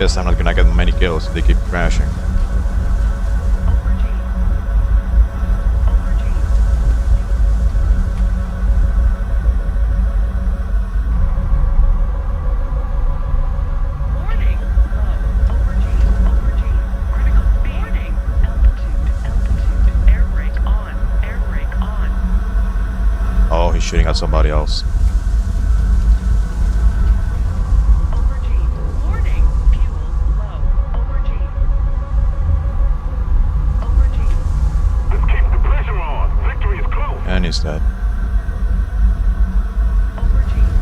guess I'm not gonna get many kills if they keep crashing. Aubergine. Aubergine. Warning. Low. Aubergine. Aubergine. Critical speed. Warning. Altitude. Air brake on. Air brake on. Oh, he's shooting at somebody else. Aubergine. Warning. Fuel low. Aubergine. Aubergine. Let's keep the pressure on. Victory is close. And he's dead. Aubergine.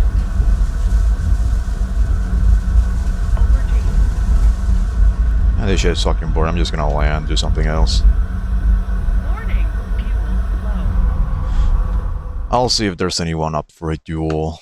Aubergine. And this shit's fucking bored. I'm just gonna land, do something else. Warning. Fuel low. I'll see if there's anyone up for a duel.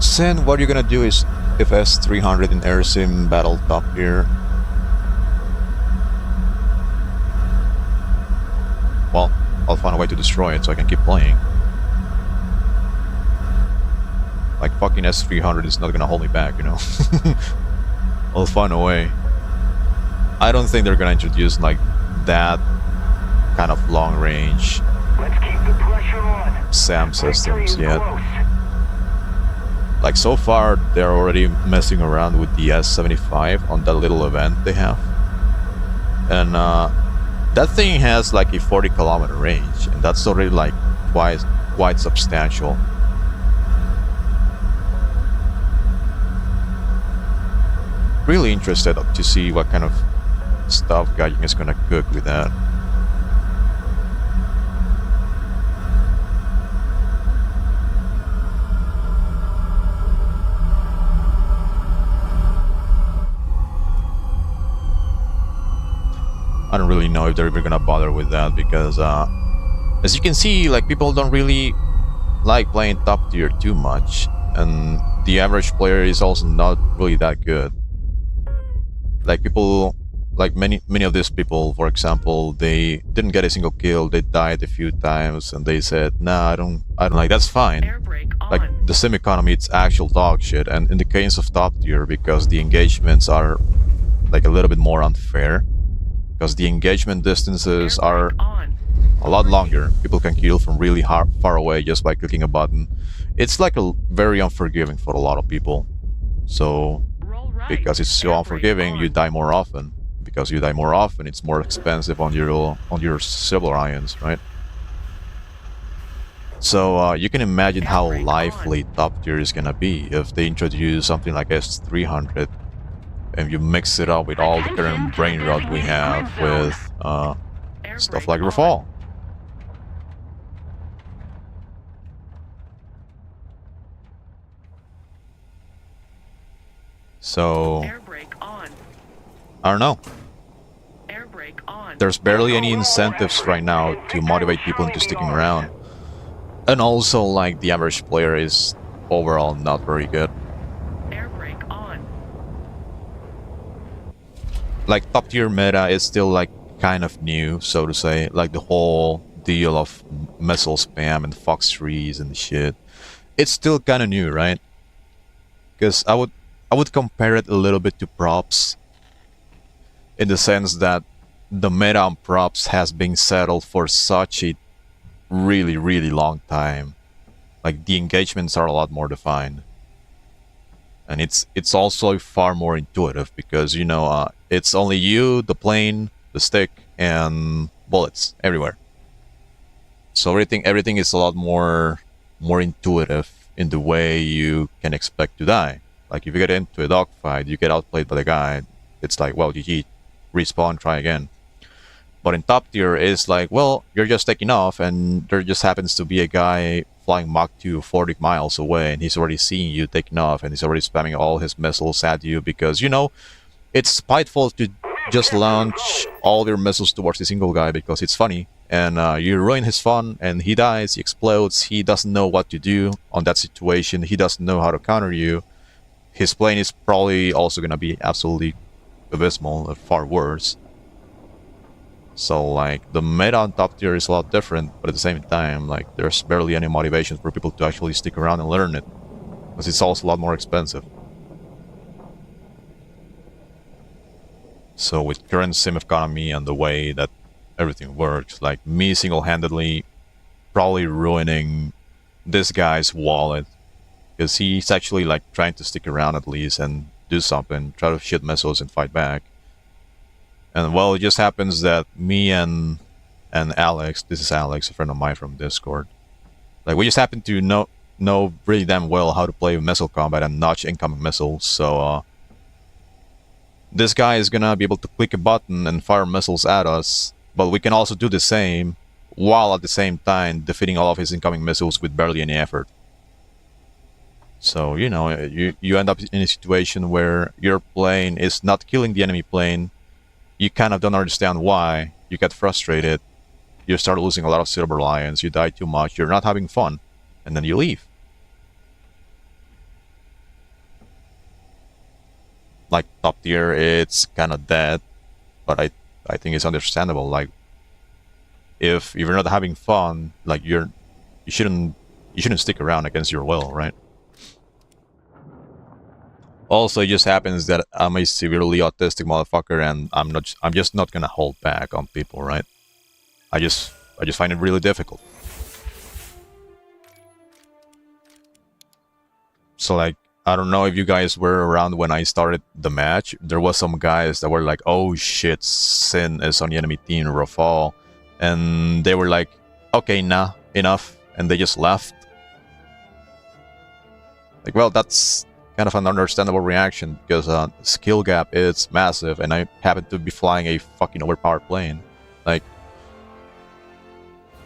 Sen, what you're gonna do is if S300 in Air Sim battle top here. Well, I'll find a way to destroy it so I can keep playing. Like fucking S300 is not gonna hold me back, you know? I'll find a way. I don't think they're gonna introduce like that kind of long range Let's keep the pressure on. SAM Victory systems is yet. close. Like so far, they're already messing around with the S75 on that little event they have. And that thing has like a 40-kilometer range, and that's already like quite substantial. Really interested to see what kind of stuff Gaijin is gonna cook with that. I don't really know if they're ever gonna bother with that because, as you can see, like people don't really like playing top tier too much, and the average player is also not really that good. Like people, like many of these people, for example, they didn't get a single kill, they died a few times, and they said, "Nah, I don't like." That's fine. Air brake on. Like the sim economy, it's actual dog shit, and in the case of top tier, because the engagements are like a little bit more unfair. Because the engagement distances are a lot longer. People can kill from really far away just by clicking a button. It's like a very unforgiving for a lot of people. So, because it's so unforgiving, you die more often. Because you die more often, it's more expensive on your silver ions, right? So you can imagine how lively top tier is gonna be if they introduce something like S300. And you mix it up with all the current brain rot we have with stuff like Rafale. So, I don't know. There's barely any incentives right now to motivate people into sticking around. And also, like, the average player is overall not very good. Like top tier meta is still like kind of new, so to say. Like the whole deal of missile spam and fox trees and shit. It's still kind of new, right? Because I would compare it a little bit to props. in the sense that the meta on props has been settled for such a really, really long time. Like the engagements are a lot more defined, and it's also far more intuitive because it's only you, the plane, the stick, and bullets everywhere. So everything is a lot more intuitive in the way you can expect to die. Like if you get into a dogfight, you get outplayed by the guy. It's like, well, GG, respawn, try again. But in top tier, it's like, well, you're just taking off, and there just happens to be a guy flying Mach 2 40 miles away, and he's already seeing you taking off, and he's already spamming all his missiles at you because, it's spiteful to just launch all your missiles towards a single guy because it's funny, and you ruin his fun, and he dies, he explodes, he doesn't know what to do on that situation, he doesn't know how to counter you. His plane is probably also going to be absolutely abysmal, far worse. So, like, the meta on top tier is a lot different, but at the same time, like, there's barely any motivation for people to actually stick around and learn it, because it's also a lot more expensive. So, with current sim economy and the way that everything works, like, me single-handedly probably ruining this guy's wallet, because he's actually, like, trying to stick around at least and do something, try to shoot missiles and fight back. And well, it just happens that me and Alex, this is Alex, a friend of mine from Discord, like we just happen to know really damn well how to play missile combat and notch incoming missiles. So this guy is gonna be able to click a button and fire missiles at us, but we can also do the same while at the same time defeating all of his incoming missiles with barely any effort. So you end up in a situation where your plane is not killing the enemy plane. You kind of don't understand why. You get frustrated. You start losing a lot of silver lions. You die too much. You're not having fun. And then you leave. Like top tier, it's kind of dead. But I think it's understandable. Like if you're not having fun, like you shouldn't stick around against your will, right? Also, it just happens that I'm a severely autistic motherfucker, and I'm just not gonna hold back on people, right? I just find it really difficult. So like, I don't know if you guys were around when I started the match. There was some guys that were like, "Oh shit, Sin is on the enemy team, Rafale," and they were like, "Okay, nah, enough," and they just left. Like, well, that's kind of an understandable reaction because skill gap is massive, and I happen to be flying a fucking overpowered plane. Like,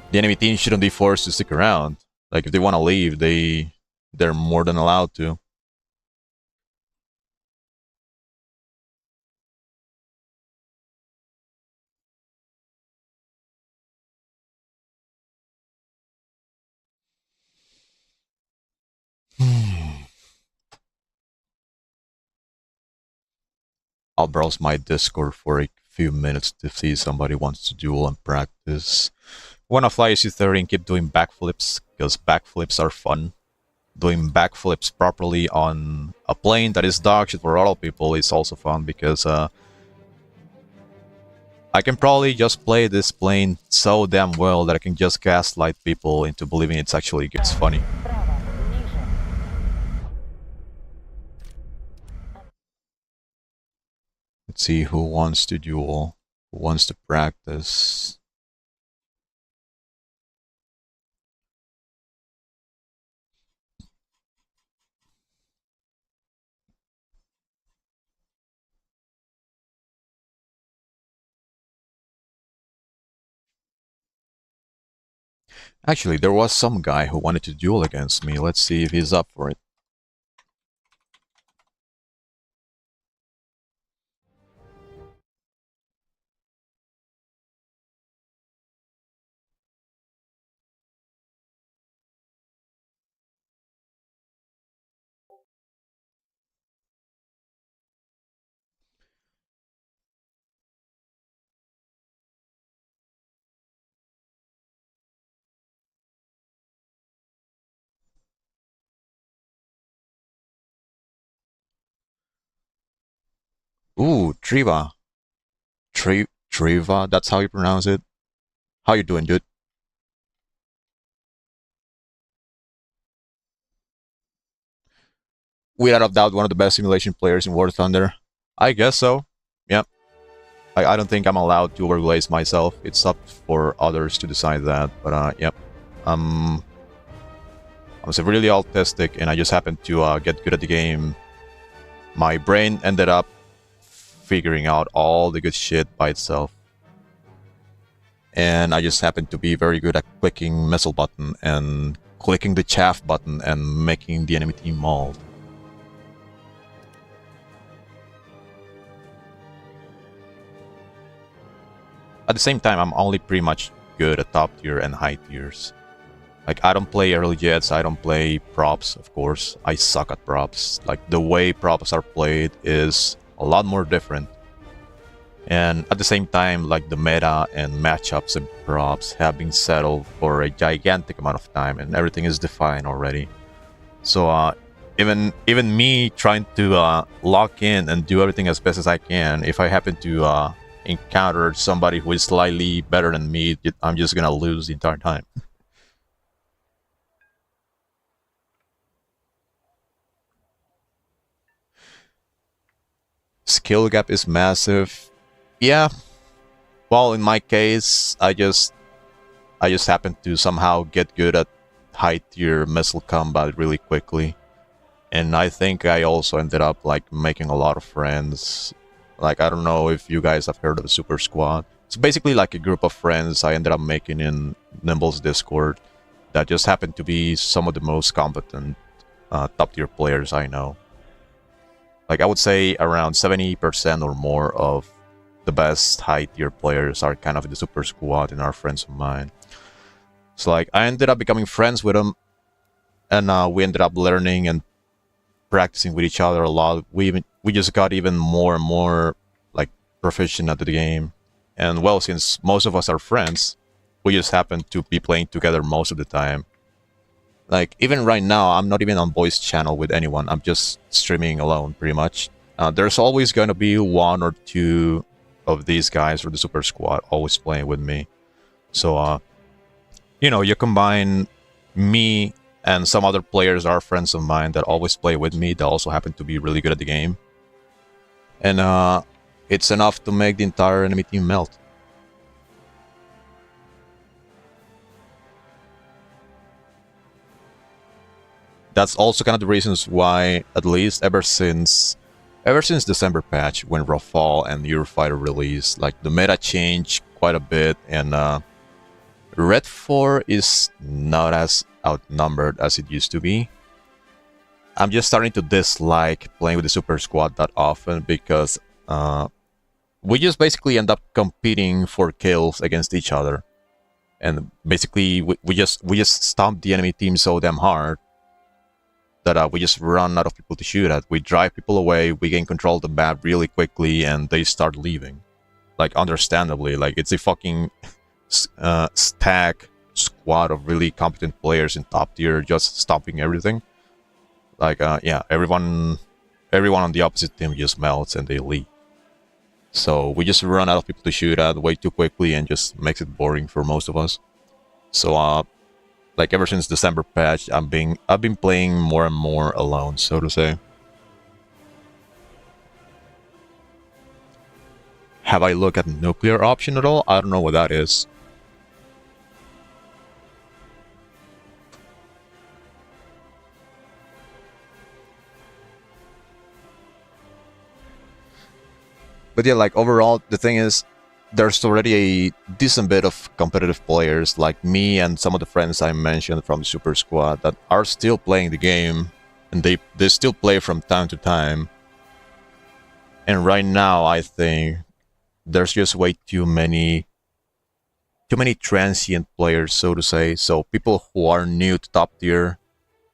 the enemy team shouldn't be forced to stick around. Like, if they want to leave, they're more than allowed to. I'll browse my Discord for a few minutes to see if somebody wants to duel and practice. Wanna fly AC-30 and keep doing backflips, because backflips are fun. Doing backflips properly on a plane that is dog shit for other people is also fun because I can probably just play this plane so damn well that I can just gaslight people into believing it's funny. Let's see who wants to duel, who wants to practice. Actually, there was some guy who wanted to duel against me. Let's see if he's up for it. Ooh, Triva. Triva, that's how you pronounce it. How you doing, dude? Without a doubt, one of the best simulation players in War Thunder. I guess so. Yeah. I don't think I'm allowed to overglaze myself. It's up for others to decide that. But yep. I was really autistic, and I just happened to get good at the game. My brain ended up figuring out all the good shit by itself. And I just happened to be very good at clicking missile button and clicking the chaff button and making the enemy team mauled. At the same time, I'm only pretty much good at top tier and high tiers. Like, I don't play early jets, I don't play props, of course. I suck at props. Like, the way props are played is a lot more different. And at the same time, like, the meta and matchups and props have been settled for a gigantic amount of time, and everything is defined already. So, even me trying to lock in and do everything as best as I can, if I happen to encounter somebody who is slightly better than me, I'm just gonna lose the entire time. Skill gap is massive. Yeah. Well, in my case, I just happened to somehow get good at high tier missile combat really quickly. And I think I also ended up like making a lot of friends. Like, I don't know if you guys have heard of the Super Squad. It's basically like a group of friends I ended up making in Nimble's Discord that just happened to be some of the most competent top tier players I know. Like, I would say around 70% or more of the best high tier players are kind of in the Super Squad and are friends of mine. So like, I ended up becoming friends with them, and we ended up learning and practicing with each other a lot. We just got even more and more like proficient at the game. And well, since most of us are friends, we just happen to be playing together most of the time. Like, even right now, I'm not even on voice channel with anyone. I'm just streaming alone, pretty much. There's always going to be one or two of these guys from the Super Squad always playing with me. So, you know, you combine me and some other players are friends of mine that always play with me that also happen to be really good at the game. And it's enough to make the entire enemy team melt. That's also kind of the reasons why, at least ever since December patch, when Rafale and Eurofighter released, like, the meta changed quite a bit, and Red 4 is not as outnumbered as it used to be. I'm just starting to dislike playing with the Super Squad that often because we just basically end up competing for kills against each other, and basically we just stomp the enemy team so damn hard that we just run out of people to shoot at. We drive people away, we gain control of the map really quickly, and they start leaving. Like, understandably, like, it's a fucking stack squad of really competent players in top tier just stomping everything. Like, yeah, everyone on the opposite team just melts and they leave. So we just run out of people to shoot at way too quickly, and just makes it boring for most of us. So like, ever since December patch, I've been playing more and more alone, so to say. Have I looked at nuclear option at all? I don't know what that is. But yeah, like, overall, the thing is, there's already a decent bit of competitive players like me and some of the friends I mentioned from the Super Squad that are still playing the game, and they still play from time to time. And right now, I think there's just way too many transient players, so to say. So people who are new to top tier,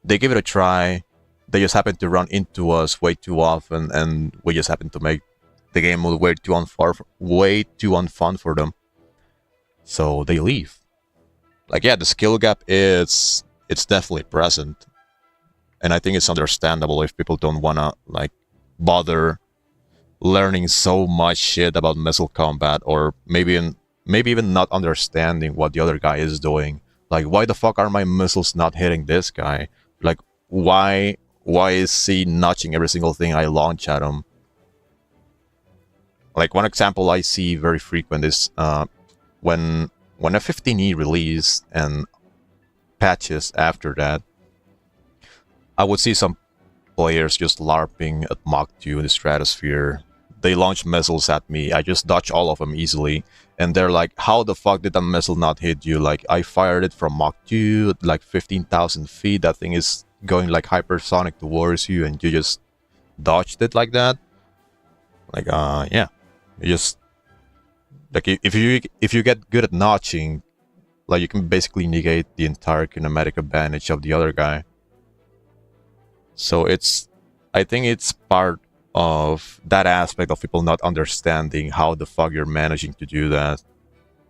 they give it a try. They just happen to run into us way too often, and we just happen to make the game way too unfun for them. So they leave. Like, yeah, the skill gap it's definitely present, and I think it's understandable if people don't wanna, like, bother learning so much shit about missile combat, or maybe even not understanding what the other guy is doing. Like, why the fuck are my missiles not hitting this guy? Like, why is he notching every single thing I launch at him? Like, one example I see very frequent is when F-15E released and patches after that, I would see some players just LARPing at Mach 2 in the stratosphere. They launch missiles at me. I just dodge all of them easily. And they're like, how the fuck did that missile not hit you? Like, I fired it from Mach 2, like 15,000 feet. That thing is going like hypersonic towards you, and you just dodged it like that. Like, yeah. You just... Like, if you get good at notching, like, you can basically negate the entire kinematic advantage of the other guy. So I think it's part of that aspect of people not understanding how the fuck you're managing to do that.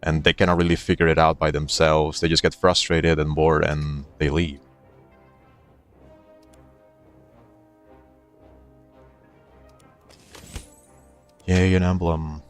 And they cannot really figure it out by themselves. They just get frustrated and bored and they leave. Yay, an emblem.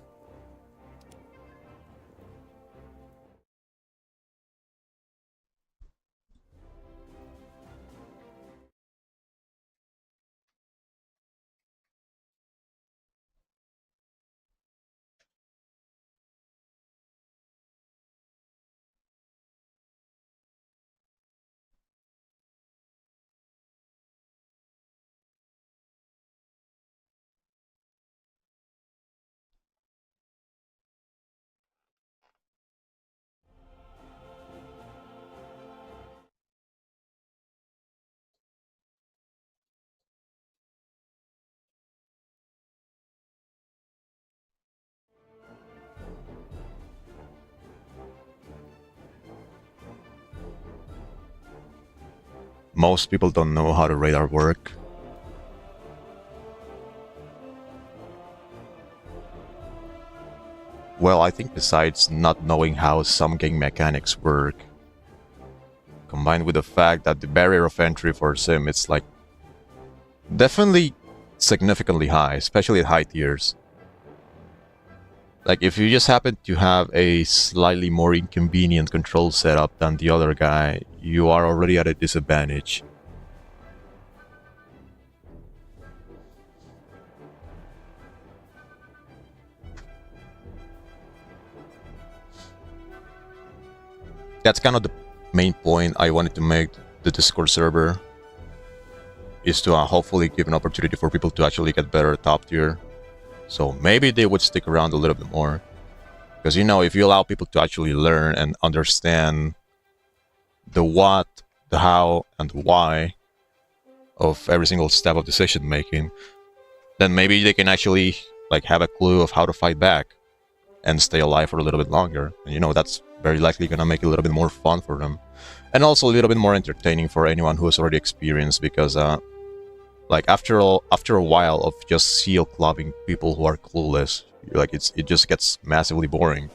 Most people don't know how the radar work. Well, I think besides not knowing how some game mechanics work, combined with the fact that the barrier of entry for Sim, it's like definitely significantly high, especially at high tiers. Like, if you just happen to have a slightly more inconvenient control setup than the other guy, you are already at a disadvantage. That's kind of the main point I wanted to make the Discord server, is to hopefully give an opportunity for people to actually get better at top tier. So maybe they would stick around a little bit more. Because, you know, if you allow people to actually learn and understand the what, the how, and the why of every single step of decision making, then maybe they can actually like have a clue of how to fight back and stay alive for a little bit longer. And, you know, that's very likely gonna make it a little bit more fun for them. And also a little bit more entertaining for anyone who has already experienced, because like after a while of just seal clubbing people who are clueless, like it just gets massively boring.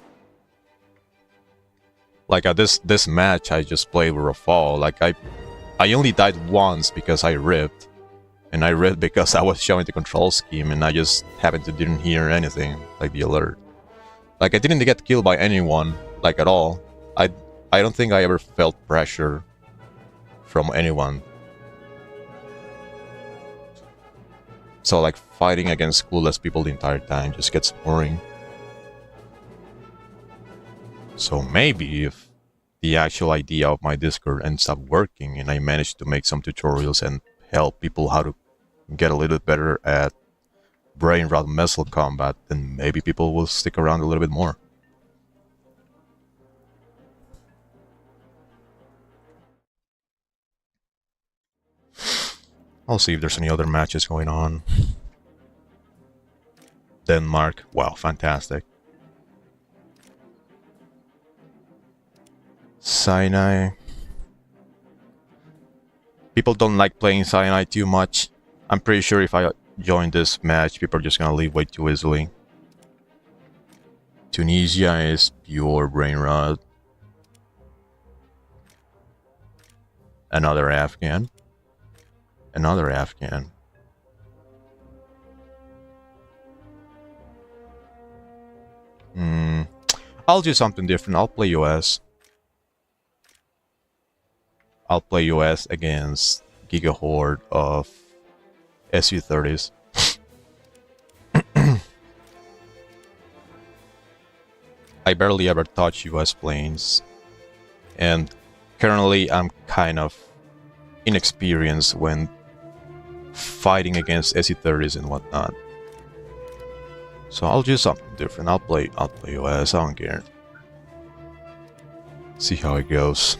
Like this match I just played with Rafale, like I only died once because I ripped, and I ripped because I was showing the control scheme and I just happened to didn't hear anything, like the alert. Like, I didn't get killed by anyone, like, at all. I don't think I ever felt pressure from anyone. So, like, fighting against clueless people the entire time just gets boring. So maybe if the actual idea of my Discord ends up working and I manage to make some tutorials and help people how to get a little bit better at brain rot missile combat, then maybe people will stick around a little bit more. I'll see if there's any other matches going on. Denmark, wow, fantastic. Sinai. People don't like playing Sinai too much. I'm pretty sure if I join this match, people are just gonna leave way too easily. Tunisia is pure brain rot. Another Afghan. Another Afghan. I'll do something different. I'll play US. I'll play US against Giga Horde of Su-30s. I barely ever touch US planes, and currently I'm kind of inexperienced when fighting against Su-30s and whatnot. So I'll do something different. I'll play US. I don't care. See how it goes.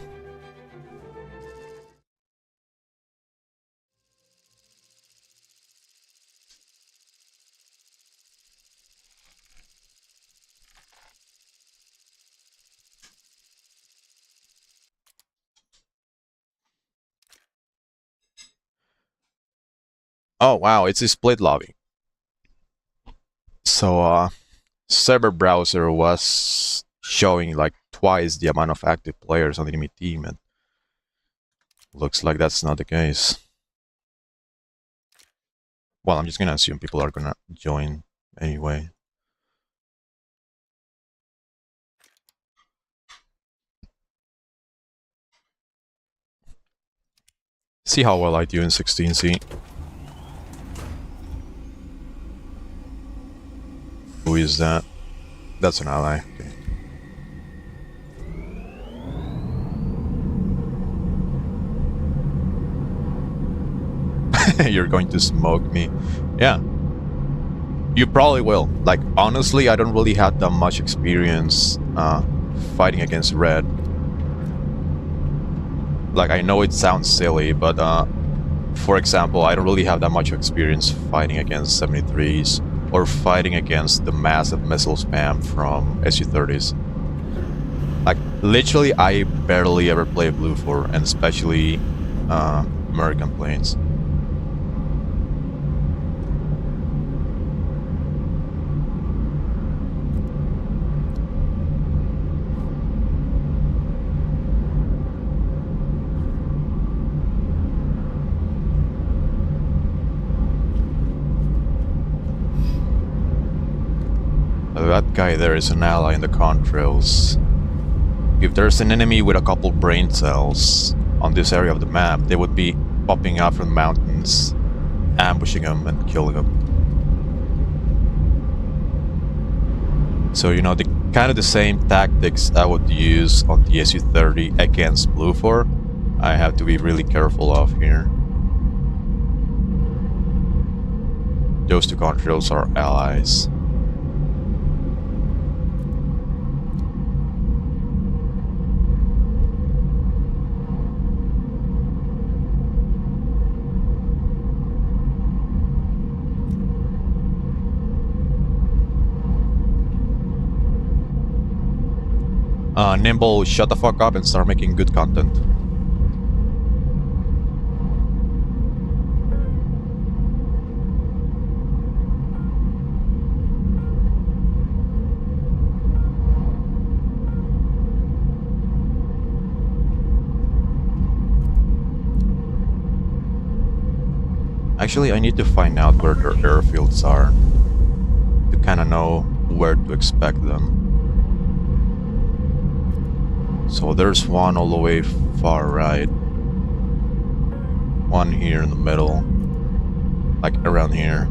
Oh wow, it's a split lobby. So server browser was showing like twice the amount of active players on the enemy team, and looks like that's not the case. Well, I'm just gonna assume people are gonna join anyway. See how well I do in 16C. Who is that? That's an ally. Okay. You're going to smoke me. Yeah. You probably will. Like, honestly, I don't really have that much experience fighting against red. Like, I know it sounds silly, but for example, I don't really have that much experience fighting against 73s or fighting against the massive missile spam from Su-30s. Like, literally, I barely ever play Blue 4, and especially American planes. That guy there is an ally in the contrails. If there's an enemy with a couple brain cells on this area of the map, they would be popping out from the mountains, ambushing them and killing them. So, you know, the kind of the same tactics I would use on the Su-30 against Blue 4, I have to be really careful of here. Those two contrails are allies. Nimble, shut the fuck up and start making good content. Actually, I need to find out where their airfields are to kind of know where to expect them. So there's one all the way far right. One here in the middle. Like around here.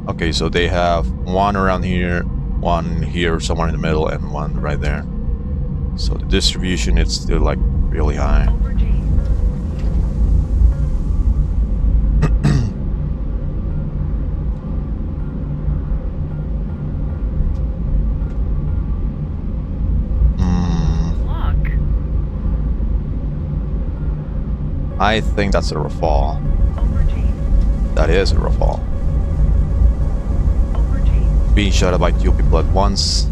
Okay, so they have one around here, one here somewhere in the middle, and one right there. So the distribution is still like really high. I think that's a Rafale. That is a Rafale. Being shot at by two people at once.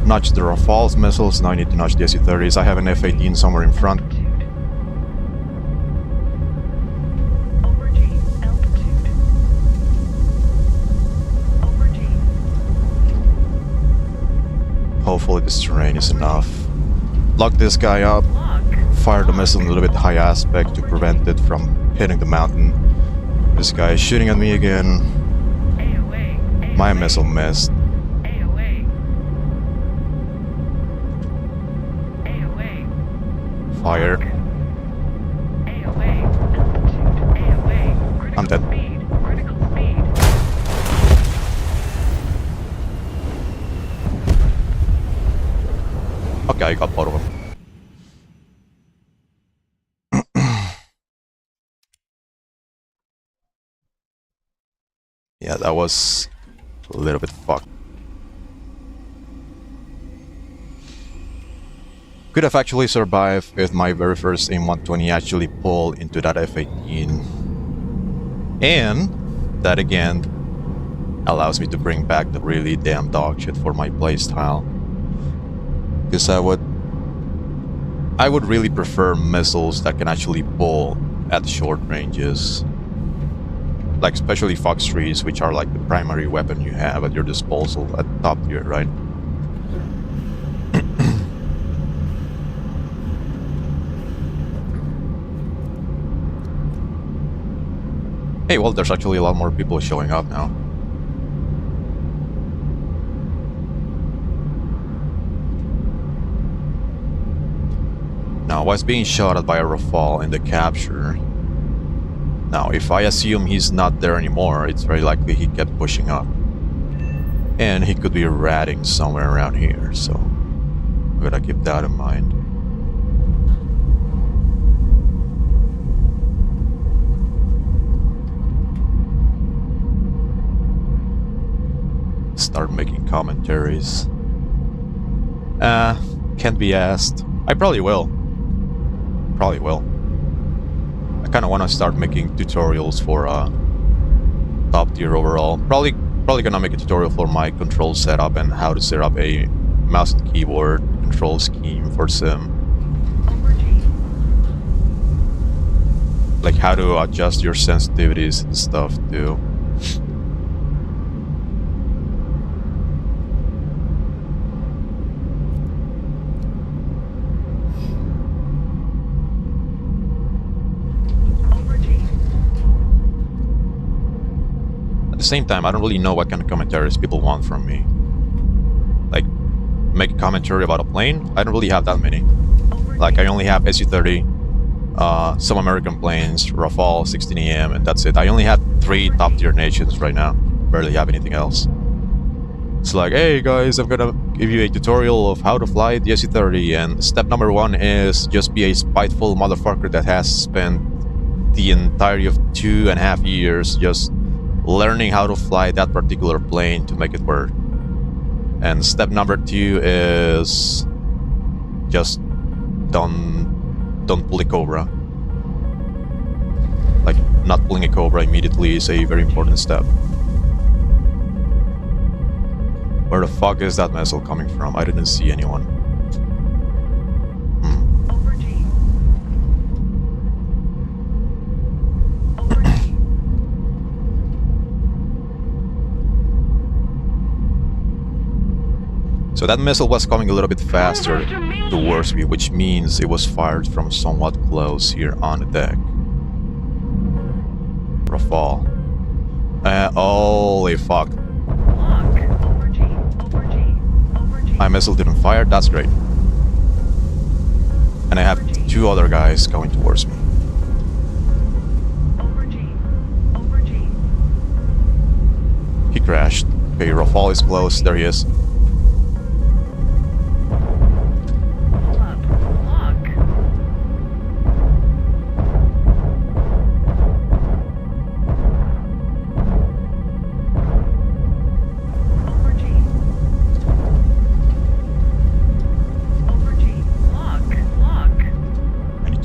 Notch the Rafale's missiles, now I need to notch the Su-30s. I have an F-18 somewhere in front. Hopefully this terrain is enough. Lock this guy up. fire the missile in a little bit high aspect to prevent it from hitting the mountain. This guy is shooting at me again. AOA. My missile missed. AOA. AOA. Fire. AOA. Altitude. AOA. Critical I'm dead. speed. Critical speed. Okay, I got both of them. Yeah, that was a little bit fucked. Could have actually survived if my very first AIM-120 actually pulled into that F-18. And that again allows me to bring back the really damn dog shit for my playstyle. Because I would really prefer missiles that can actually pull at short ranges. Like especially Fox 3s, which are like the primary weapon you have at your disposal at top tier, right? Hey, well, there's actually a lot more people showing up now. Now, I was being shot at by a Rafale in the capture. Now, if I assume he's not there anymore, it's very likely he kept pushing up. And he could be ratting somewhere around here, so I'm gonna keep that in mind. Start making commentaries. Can't be asked. I probably will. Probably will. I kind of want to start making tutorials for top tier overall. Probably gonna make a tutorial for my control setup and how to set up a mouse and keyboard control scheme for Sim. Like how to adjust your sensitivities and stuff too. At the same time, I don't really know what kind of commentaries people want from me. Like, make a commentary about a plane? I don't really have that many. Like, I only have SU-30, some American planes, Rafale, 16AM, and that's it. I only have 3 top-tier nations right now. Barely have anything else. It's like, hey guys, I'm gonna give you a tutorial of how to fly the SU-30, and step number 1 is just be a spiteful motherfucker that has spent the entirety of 2.5 years just learning how to fly that particular plane to make it work. And step number 2 is just don't pull a Cobra. Like, not pulling a Cobra immediately is a very important step. Where the fuck is that missile coming from? I didn't see anyone. So that missile was coming a little bit faster towards me, which means it was fired from somewhat close here on the deck. Rafale. Holy fuck. My missile didn't fire, that's great. And I have 2 other guys going towards me. He crashed. Okay, Rafale is close, there he is.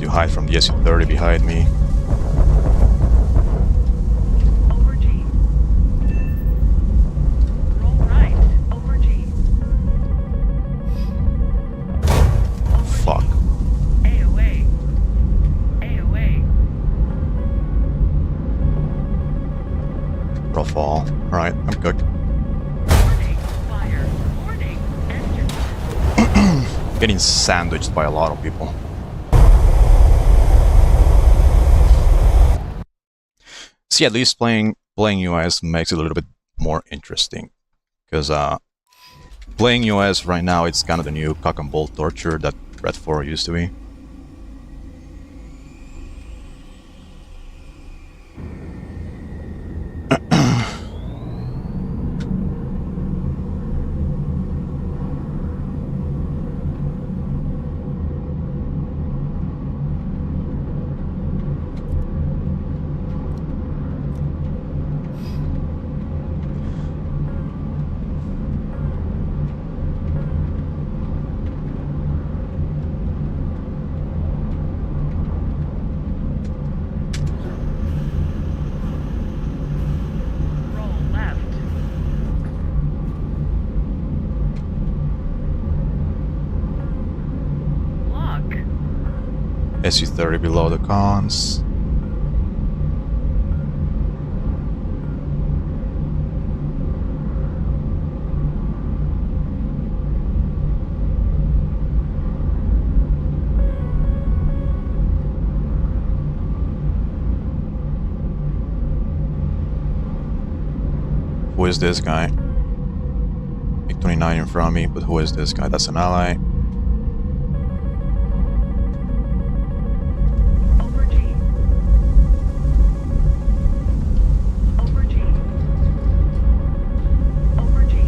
Hide from the SU-30 behind me. Over G. Roll right. Over G. Fuck. AOA. AOA. Rafale. Alright, I'm cooked. Warning. Fire. Warning. Engine. Getting sandwiched by a lot of people. See, at least playing US makes it a little bit more interesting, because playing US right now, it's kind of the new cock and bull torture that Red 4 used to be. Roll left. Lock. SU-30 below the cons. Who is this guy? MiG-29 in front of me, but who is this guy? That's an ally. Over G. Over G. Over G.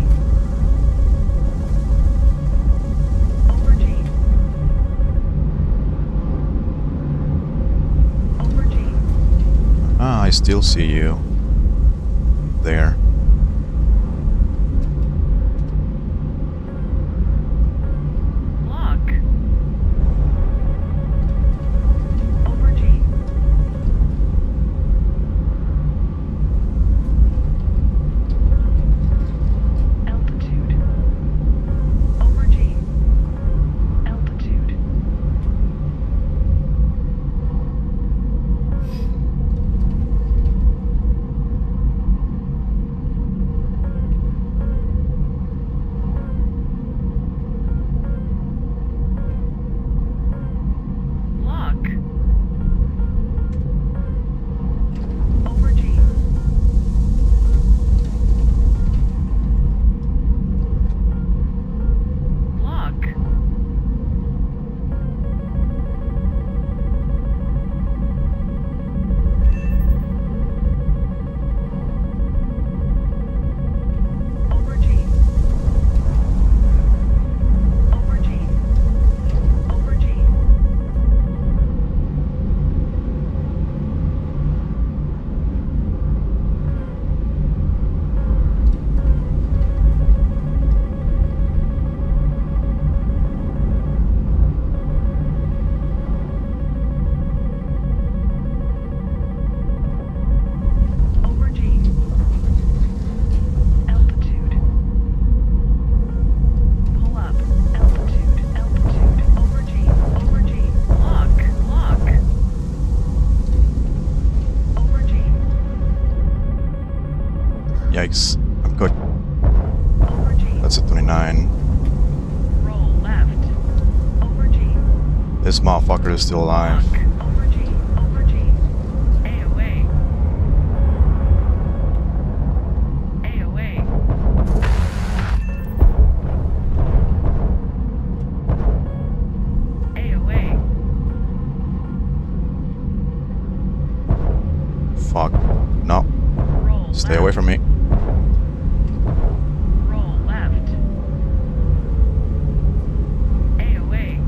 Over G. Over G. Ah, I still see you. There. Lock. Over G. Altitude. Over G. Altitude. Lock. Over G. Lock. Over G. Over G. Over G. Over G. Altitude. Pull up. Altitude. Altitude. Over G. Over G. Lock. Lock. Over G. Yikes. I'm good. Over G. That's a 29. Roll left. Over G. This motherfucker is still alive. Lock. Over G. Over G. AOA. AOA. AOA. Fuck. No. Roll Stay left. away from me. Roll left. AOA.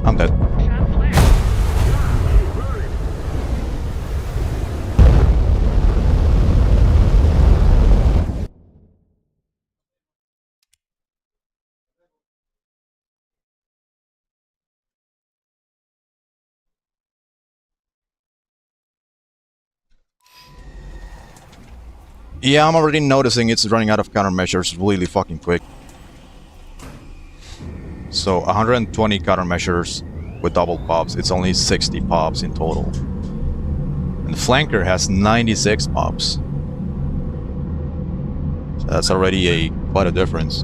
I'm dead. Shot flared. Yeah, I'm already noticing it's running out of countermeasures really fucking quick. So 120 countermeasures with double pops. It's only 60 pops in total. And the flanker has 96 pops. So that's already quite a difference.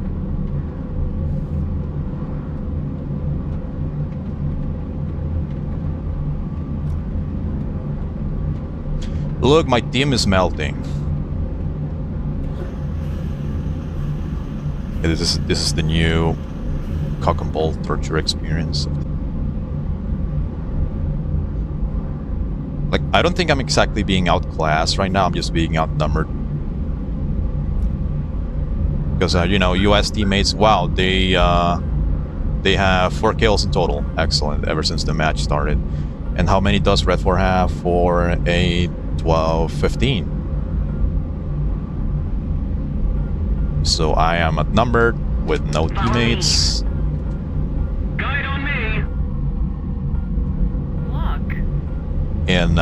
Look, my team is melting. Okay, this is the new cock and ball torture experience. Like, I don't think I'm exactly being outclassed right now. I'm just being outnumbered. Because you know, U.S. teammates, wow, they have 4 kills in total. Excellent, ever since the match started. And how many does Red 4 have? 4, 8, 12, 15. So I am outnumbered with no teammates. Guide on me. Look. And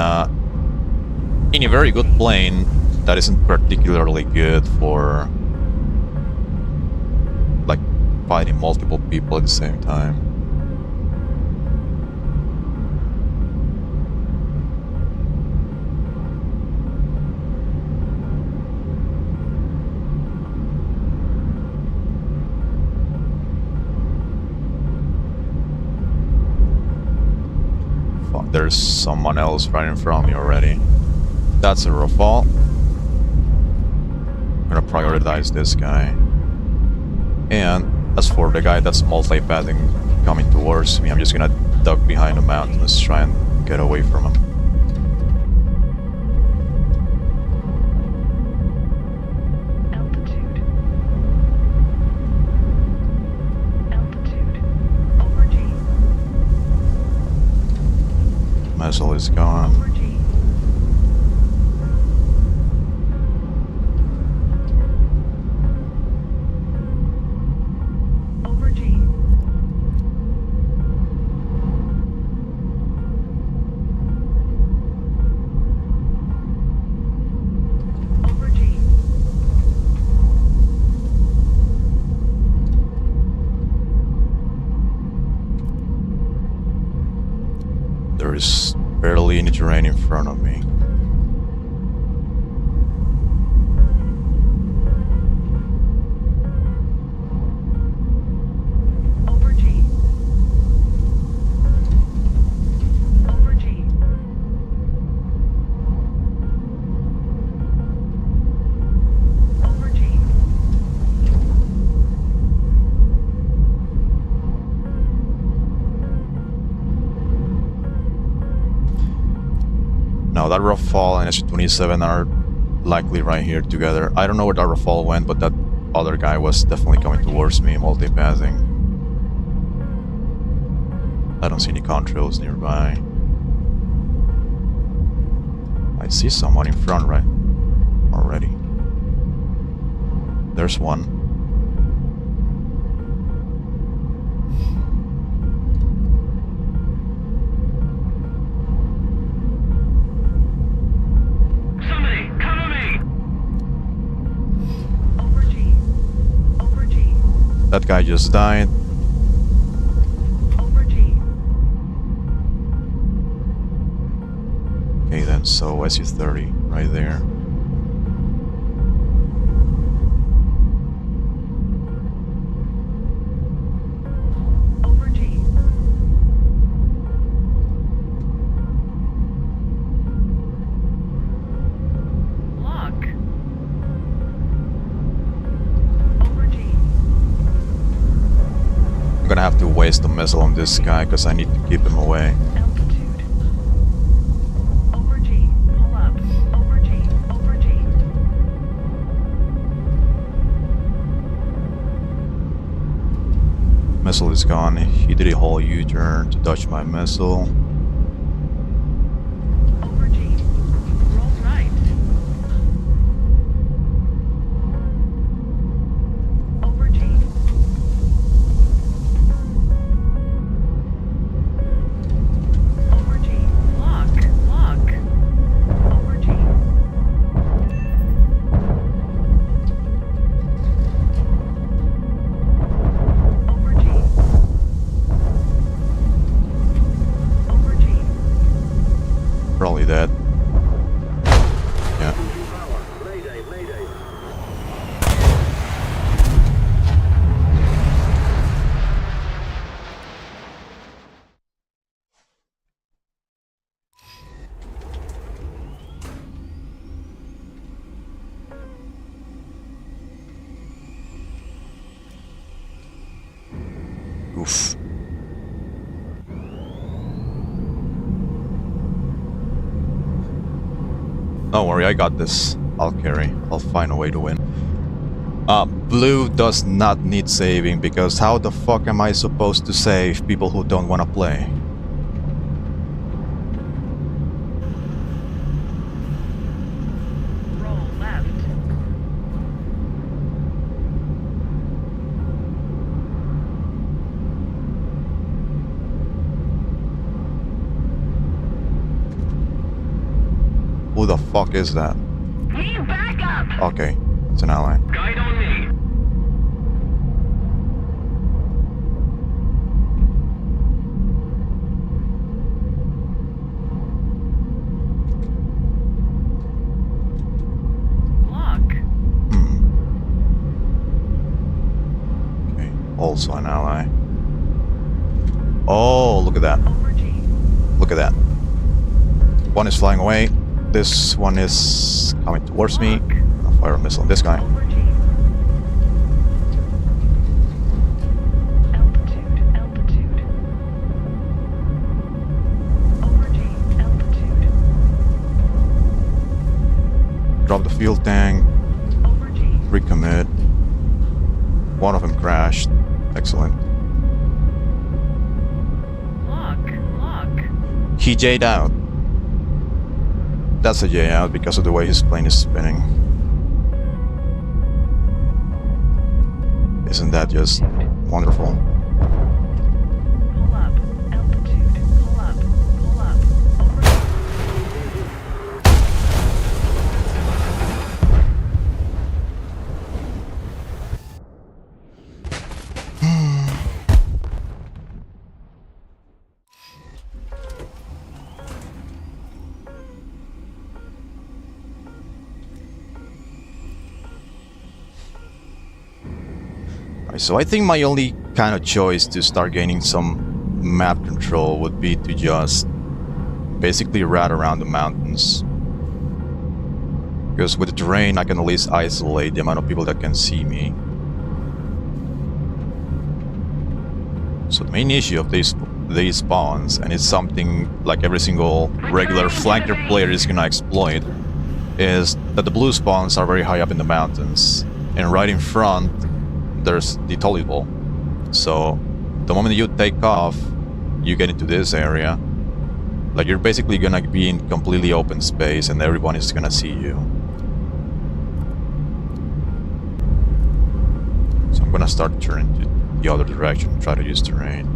in a very good plane that isn't particularly good for like fighting multiple people at the same time. Fuck, there's someone else right in front of me already. That's a Rafale. I'm gonna prioritize this guy. And as for the guy that's multi-pathing coming towards me, I'm just gonna duck behind the mountains, try and get away from him. Altitude. Altitude. Over G. Missile is gone. Over G. Over G. Over G. There is barely any terrain in front of me. Over G. Over G. Over G. Now that Rafale and SU-27 are likely right here together. I don't know where that Rafale went, but that other guy was definitely coming towards me, multi-passing. I don't see any contrails nearby. I see someone in front right already. There's one. Somebody, cover me. Over G. Over G. That guy just died. Over G. Okay then, so SU-30 right there. Over G. Lock. Over G. I'm gonna have to waste a missile on this guy because I need to keep him away. Altitude. Over G. Pull up. Over G. Over G. Missile is gone. He did a whole U-turn to dodge my missile. Over G. Roll right. Over G. Over G. Lock. Lock. Over G. Over G. Over Don't worry, I got this. I'll carry. I'll find a way to win. Blue does not need saving, because how the fuck am I supposed to save people who don't want to play? Roll left. Who the fuck is that? Need backup! Okay, it's an ally. Guide on me. Lock. Okay, also an ally. Oh, look at that. Over G. Look at that. One is flying away. This one is coming towards me. I'll fire a missile on this guy. Over G. Altitude. Altitude. Over G. Altitude. Drop the field tank. Over G. Recommit. One of them crashed. Excellent. Lock. Lock. He J'd out. That's a J out because of the way his plane is spinning. Isn't that just wonderful? Pull up. Altitude. Pull up. Pull up. Over. So I think my only kind of choice to start gaining some map control would be to just basically rat around the mountains. Because with the terrain, I can at least isolate the amount of people that can see me. So the main issue of these spawns, and it's something like every single regular flanker player is gonna exploit, is that the blue spawns are very high up in the mountains, and right in front there's the Tully Bowl. So the moment you take off, you get into this area. Like, you're basically gonna be in completely open space and everyone is gonna see you. So I'm gonna start turning to the other direction, try to use terrain.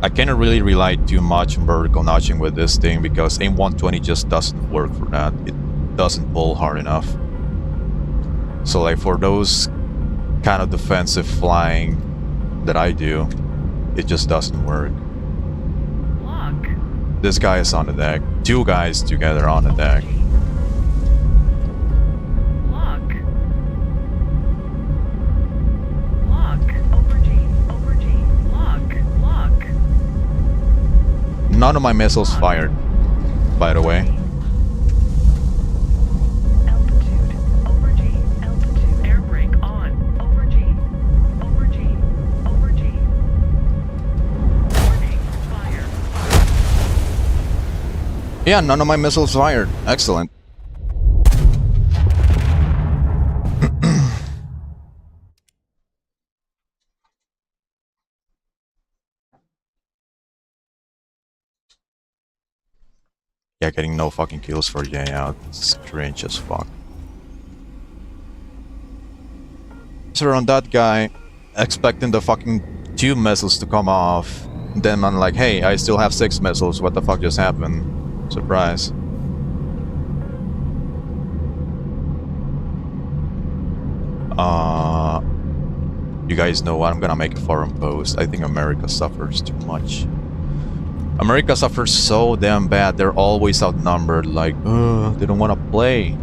I cannot really rely too much on vertical notching with this thing because aim 120 just doesn't work for that. It doesn't pull hard enough. So like for those kind of defensive flying that I do, it just doesn't work. Lock. This guy is on the deck. Two guys together on the deck. Lock. Lock. Over G. Over G. Lock. Lock. None of my missiles fired, by the way. Altitude. Over G. Altitude. Air brake on. Over G. Over G. Over G. Warning. Fire. Yeah, none of my missiles fired. Excellent. Yeah, getting no fucking kills for J out. It's cringe as fuck. So on that guy, expecting the fucking 2 missiles to come off. Then I'm like, hey, I still have 6 missiles. What the fuck just happened? Surprise. You guys know what? I'm gonna make a forum post. I think America suffers too much. America suffers so damn bad. They're always outnumbered. Like, they don't want to play.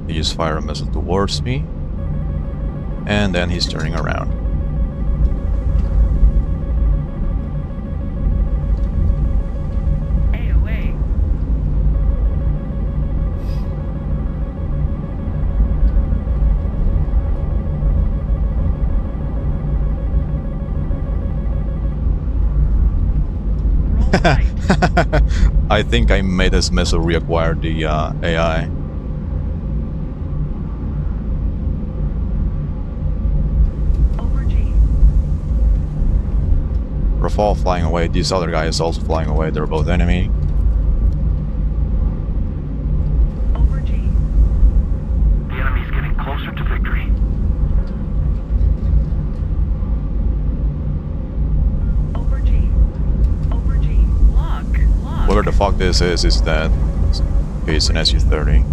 He just fired a missile towards me. And then he's turning around. I think I made this missile reacquire the AI. Over G. Rafale flying away. This other guy is also flying away. They're both enemy. Over G. The enemy's getting closer to victory. Over G. Over G. Lock. Lock. Whoever the fuck this is dead. Okay, it's an SU-30.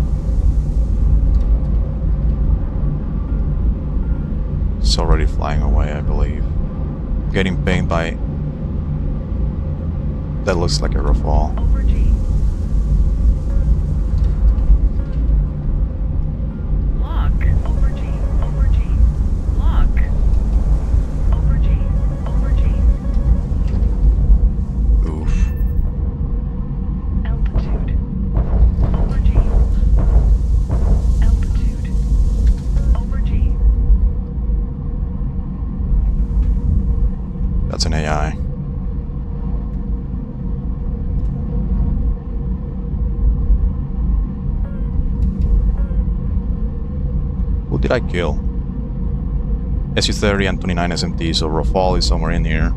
It's already flying away, I believe. Getting pinged by... That looks like a Rafale. Over G. Lock. Over G. Over G. Lock. Over G. Over G. Oof. Altitude. Over G. Altitude. Over G. That's an AI. Who did I kill? SU-30 and 29 SMT, so Rafale is somewhere in here.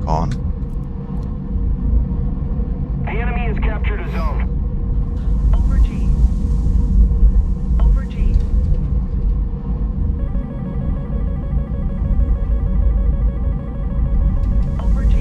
Gone. The enemy has captured a zone. Over G. Over G. Over G.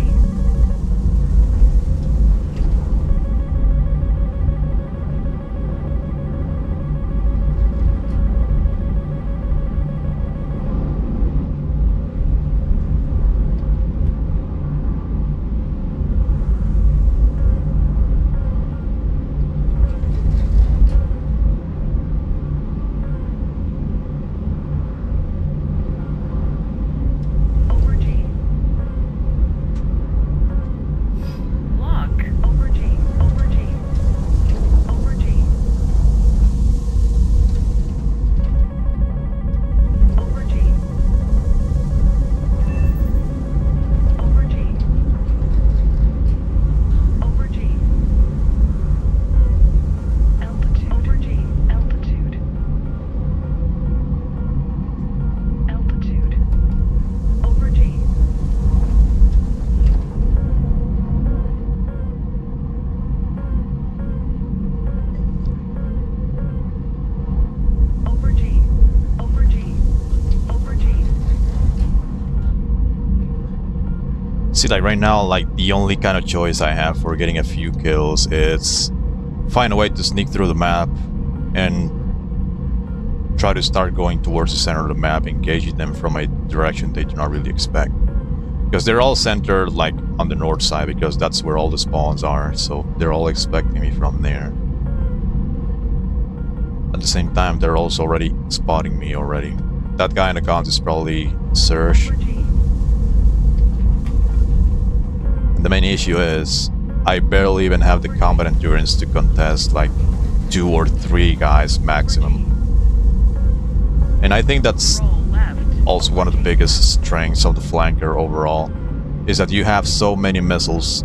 Over G. Lock. Over G. Over G. Over G. Over G. Over G. Over G. Altitude. Over G. Altitude. Altitude. Over G. Over G. Over G. Over G. See, like right now, like the only kind of choice I have for getting a few kills is find a way to sneak through the map and try to start going towards the center of the map, engaging them from a direction they do not really expect. Because they're all centered like on the north side, because that's where all the spawns are, so they're all expecting me from there. At the same time, they're also already spotting me already. That guy in the guns is probably Serge. Over G. The main issue is I barely even have the combat endurance to contest like 2 or 3 guys maximum. And I think that's Roll left. also one of the biggest strengths of the flanker overall, is that you have so many missiles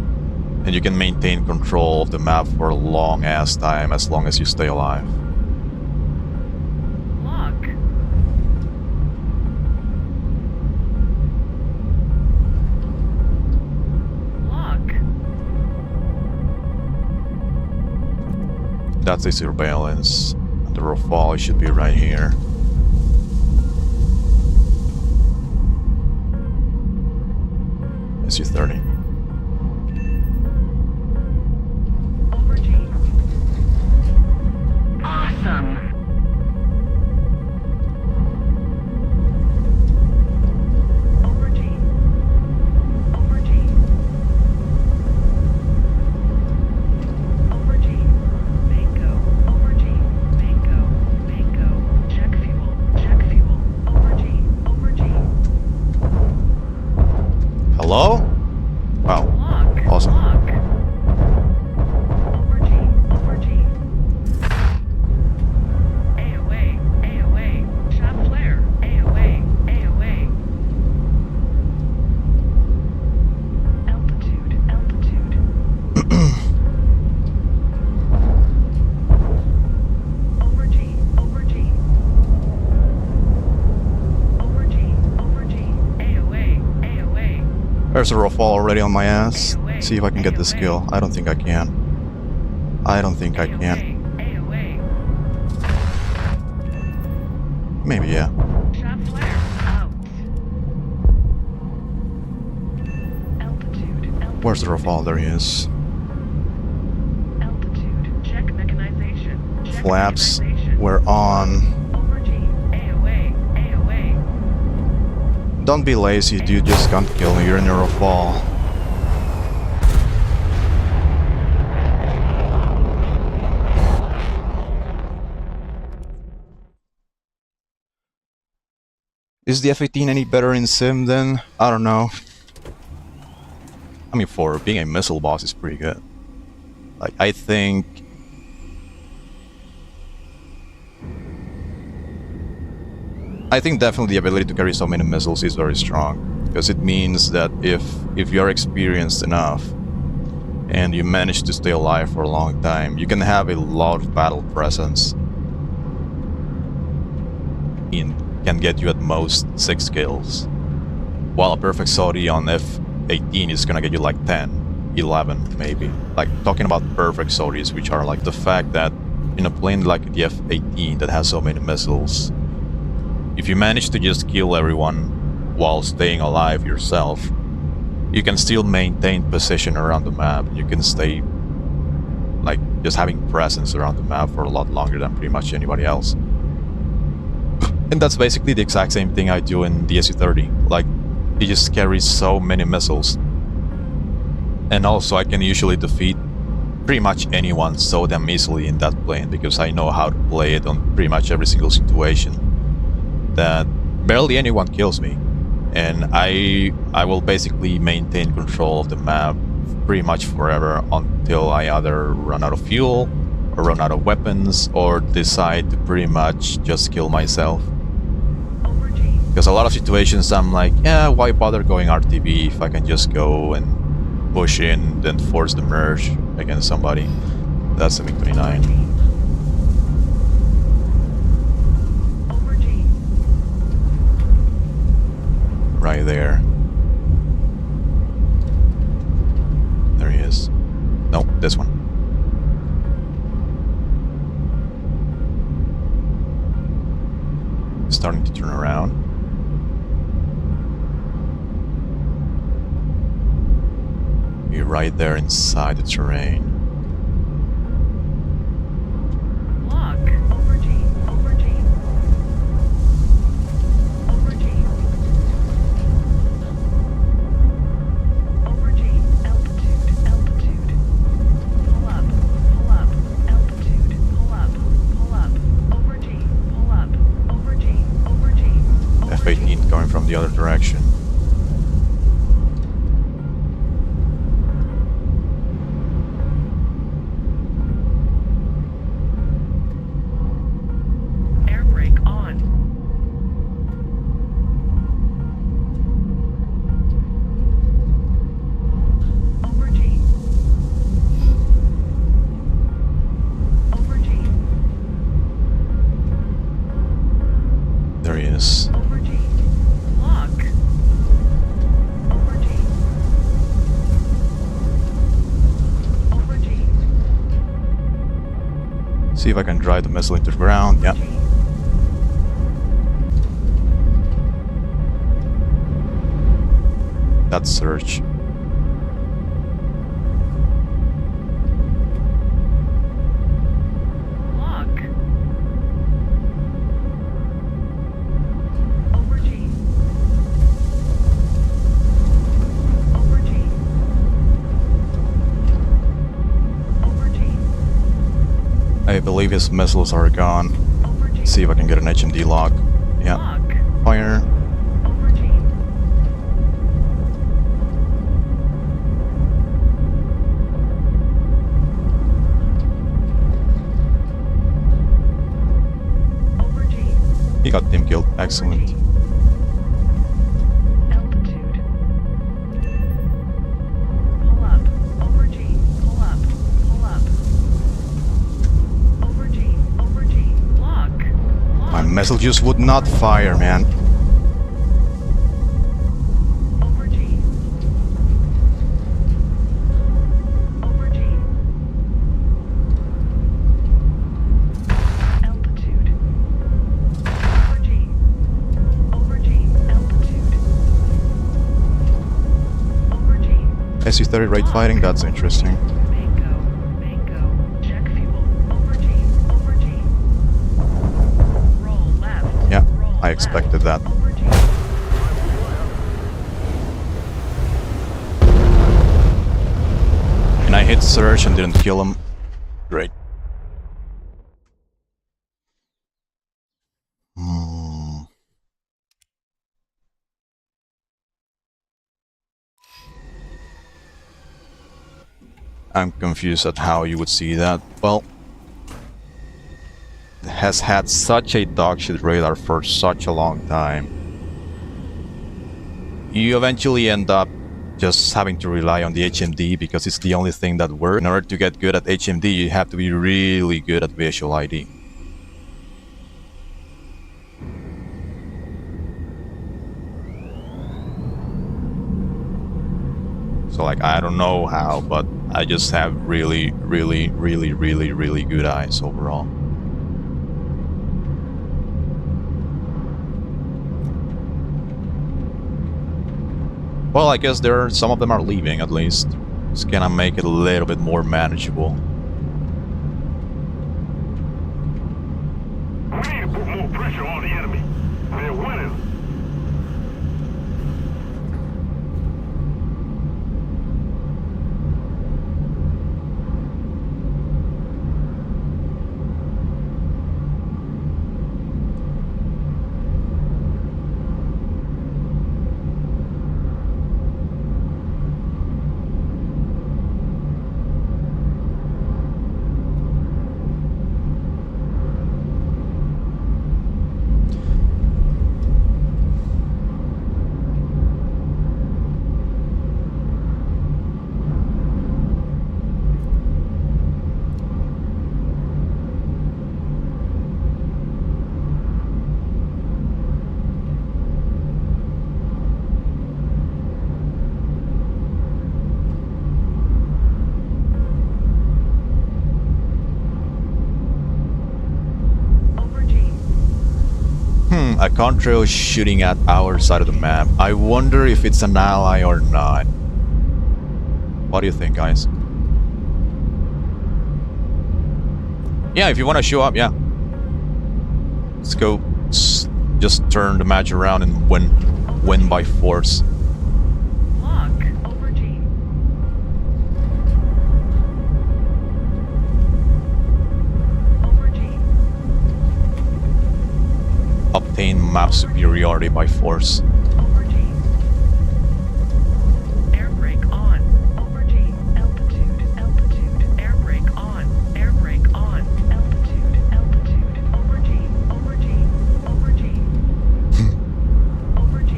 and you can maintain control of the map for a long ass time as long as you stay alive. Lock. Lock. That's a surveillance. The Rafale should be right here. SU-30. Over G. Awesome. Over G. Over G. Over G. Mango. Over G. Mango. Mango. Check fuel. Check fuel. Over G. Over G. Hello? Wow. Lock. Awesome. Lock. Over G. Over G. AOA. AOA. Shot flare. AOA. AOA. Altitude. There's a Rafale already on my ass. See if I can get this kill. I don't think I can. I don't think I can. AOA. Maybe, yeah. Shot flare. Out. Altitude. Where's the Rafale? There he is. Altitude. Check mechanization. Check Flaps. mechanization. We're on. Over G. AOA. AOA. Don't be lazy, dude. Just can't kill me. You're in a Rafale. Is the F-18 any better in sim then? I don't know. I mean, for being a missile boss, it's pretty good. Like, I think definitely the ability to carry so many missiles is very strong, because it means that if you're experienced enough and you manage to stay alive for a long time, you can have a lot of battle presence. It can get you at most 6 kills, while a perfect sortie on F-18 is gonna get you like 10, 11 maybe. Like, talking about perfect sorties, which are like the fact that in a plane like the F-18 that has so many missiles, if you manage to just kill everyone while staying alive yourself, you can still maintain position around the map. You can stay, like, just having presence around the map for a lot longer than pretty much anybody else. And that's basically the exact same thing I do in the SU-30. Like, it just carries so many missiles. And also I can usually defeat pretty much anyone so damn easily in that plane, because I know how to play it on pretty much every single situation, that barely anyone kills me. And I will basically maintain control of the map pretty much forever until I either run out of fuel, or run out of weapons, or decide to pretty much just kill myself. Over G. Because a lot of situations I'm like, yeah, why bother going RTB if I can just go and push in, then force the merge against somebody. That's the MiG-29. Over G. Right there. There he is. No, this one. Starting to turn around. You're right there inside the terrain. Lock. Over G. Over G. Over G. Over G. Altitude. Altitude. Pull up. Pull up. Altitude. Pull up. Pull up. Over G. Pull up. Over G. Over G. F-18 going from the other direction. Air brake on. Over G. Over G. There he is. Over G. Lock. Over G. Over G. See if I can drive the missile into the ground. Yeah. That's search. Lock. Over G. Over G. Over G. I believe his missiles are gone. Over G. See if I can get an HMD lock. Yeah. Lock. Fire. Over G. Over G. He got him killed. Excellent. Altitude. Pull up. Over G. Pull up. Pull up. Over G. Over G. Lock. My Lock. missile just would not fire, man. Over G. SU-30 raid fighting, that's interesting. Mango. Mango. Check fuel. Over G. Over G. Roll left. Yeah, Roll I left. expected that. Over G. And I hit Surge and didn't kill him. Great. I'm confused at how you would see that. Well, it has had such a dogshit radar for such a long time. You eventually end up just having to rely on the HMD because it's the only thing that works. In order to get good at HMD, you have to be really good at visual ID. So like, I don't know how, but I just have really good eyes overall. Well, I guess some of them are leaving at least. It's gonna make it a little bit more manageable. We need to put more pressure on the enemy. They're winning. A contrail shooting at our side of the map. I wonder if it's an ally or not. What do you think, guys? Yeah, if you want to show up, yeah. Let's go. Just turn the match around and win by force. Lock. Over G. Over G. Obtain map superiority by force. Over G. Air brake on. Over G. Altitude. Altitude. Air brake on. Air brake on. Altitude. Altitude. Over G. Over G. Over G. Over G.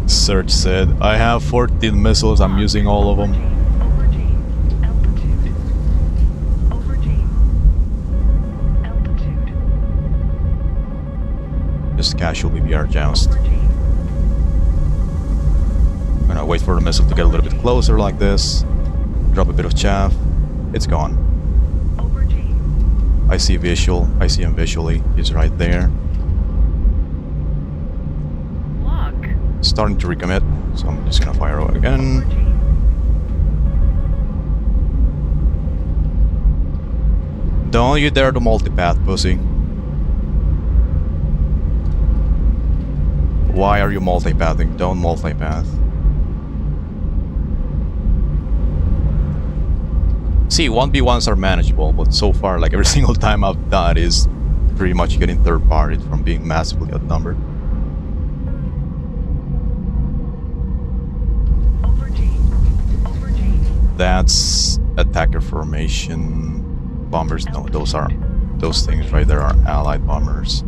Serge said, I have 14 missiles, I'm using all of them. Over G. Altitude. Over G. Altitude. Just casually BR joust. Over G. I'm gonna wait for the missile to get a little bit closer like this. Drop a bit of chaff. It's gone. Over G. I see visual. I see him visually. He's right there. Lock. Starting to recommit, so I'm just gonna fire out Over again. G. Don't you dare to multipath, pussy. Why are you multipathing? Don't multipath. See, 1v1s are manageable, but so far, like every single time I've done is pretty much getting third-partied from being massively outnumbered. Over G. Over G. That's attacker formation bombers. No, those things right there are allied bombers.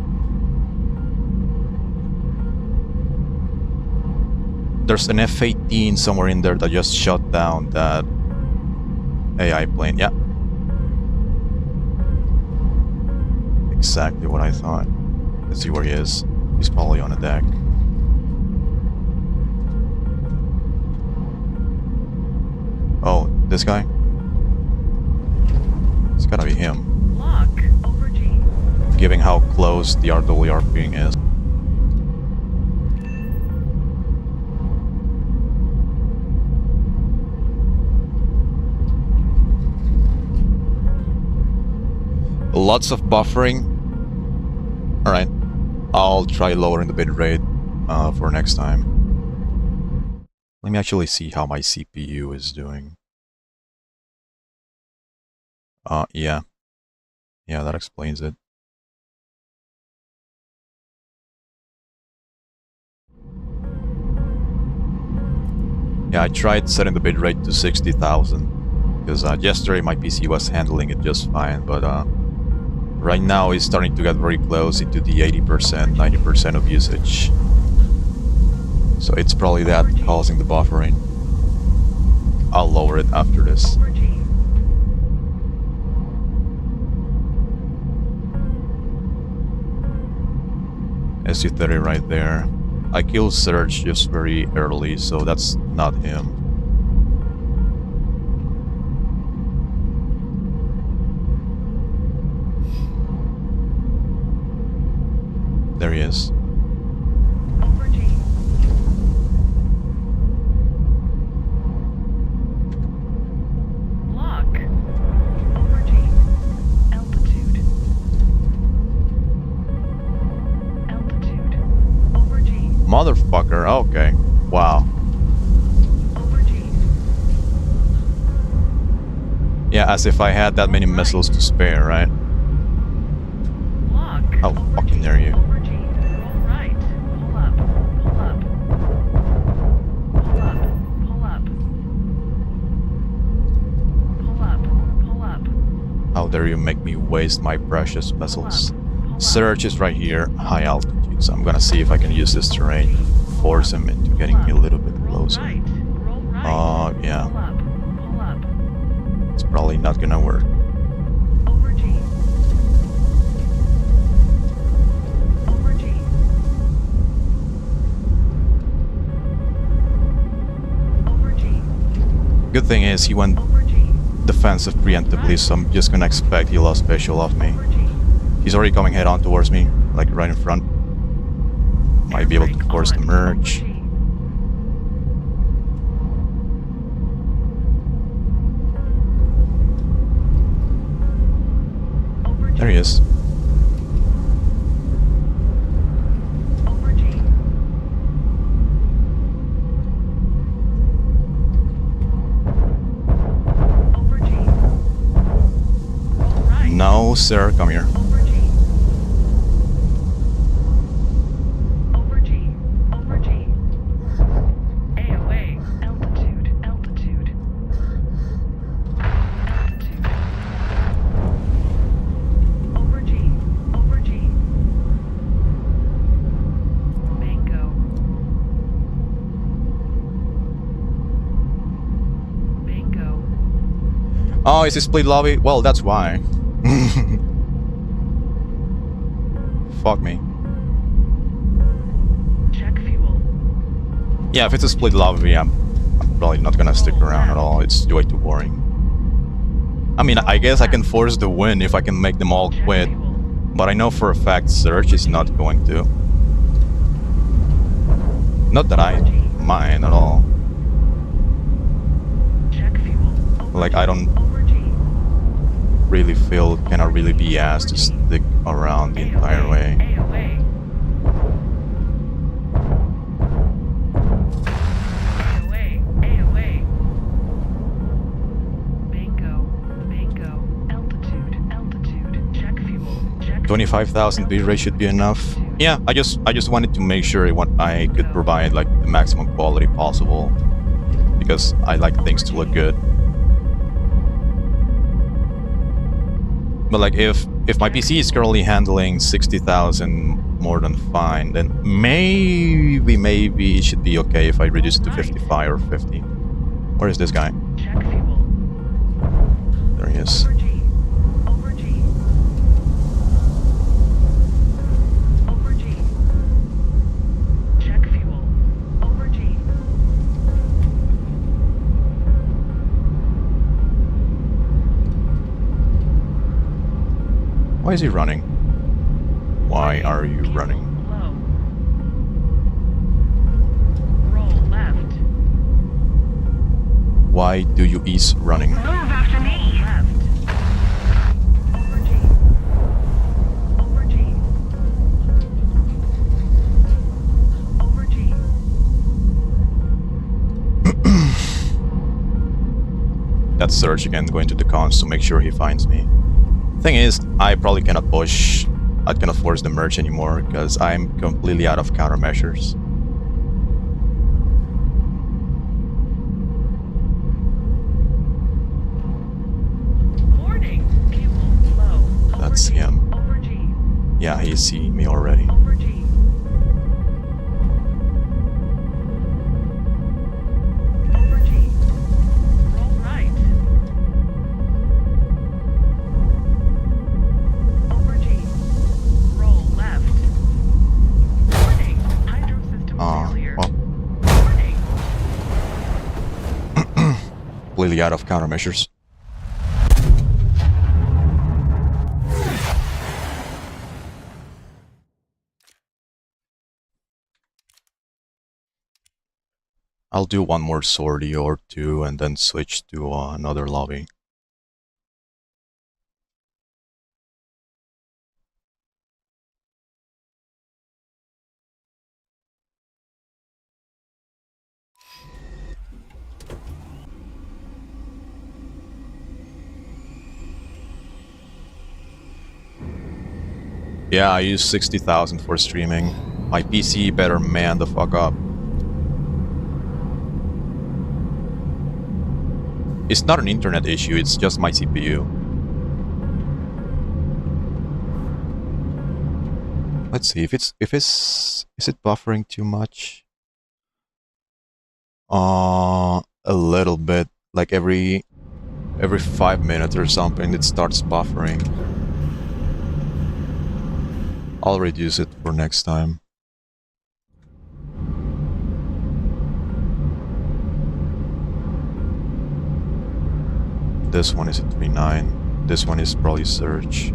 There's an F-18 somewhere in there that just shot down that AI plane. Yeah. Exactly what I thought. Let's see where he is. He's probably on the deck. Oh, this guy? It's gotta be him, Lock. Over G. given how close the RWR ping is. Lots of buffering. Alright. I'll try lowering the bitrate for next time. Let me actually see how my CPU is doing. Yeah. Yeah, that explains it. Yeah, I tried setting the bitrate to 60,000 because yesterday my PC was handling it just fine, but right now it's starting to get very close into the 80%, 90% of usage. So it's probably that causing the buffering. I'll lower it after this. SU-30 right there. I killed Surge just very early, so that's not him. There he is. Motherfucker, okay. Wow. Yeah, as if I had that many missiles to spare, right? How fucking dare you? How dare you make me waste my precious missiles? Surge is right here, high altitude, so I'm gonna see if I can use this terrain to force him into getting me a little bit closer. Yeah. It's probably not gonna work. Good thing is he went defensive preemptively, so I'm just gonna expect he lost special off me. He's already coming head on towards me, like right in front. Might be able to force the merge. There he is. No, sir, come here. Oh, is it split lobby? Well, that's why. Fuck me. Check fuel. Yeah, if it's a split lobby, I'm probably not gonna stick around at all. It's way too boring. I mean, I guess I can force the win if I can make them all quit, but I know for a fact Surge is not going to. Not that I mind at all. Check fuel. Like, I don't really feel cannot really be asked to stick around the entire way. AOA. Mango. Altitude. Check fuel. 25,000 bitrate should be enough. Yeah, I just wanted to make sure I could provide like the maximum quality possible, because I like things to look good. But like if my PC is currently handling 60,000 more than fine, then maybe it should be okay if I reduce it to 55 or 50. Where is this guy? Check fuel. There he is. Over G. Check fuel. Over G. Why is he running? Why are you running? Low. Roll left. Why do you ease running? Move after me. Left. Over G. that search again, going to the cons to make sure he finds me. Thing is, I probably cannot push. I cannot force the merge anymore because I'm completely out of countermeasures. Warning. Fuel low. That's Over G. him. Over G. Yeah, he's seeing me already. Over G. Over G. Roll right. Over G. Roll left. Warning. Hydro system failure. Well, Warning. completely out of countermeasures. I'll do one more sortie or two and then switch to another lobby. Yeah, I use 60,000 for streaming. My PC better man the fuck up. It's not an internet issue, it's just my CPU. Let's see if is it buffering too much? A little bit, like every 5 minutes or something it starts buffering. I'll reduce it for next time. This one is at 3.9. This one is probably search.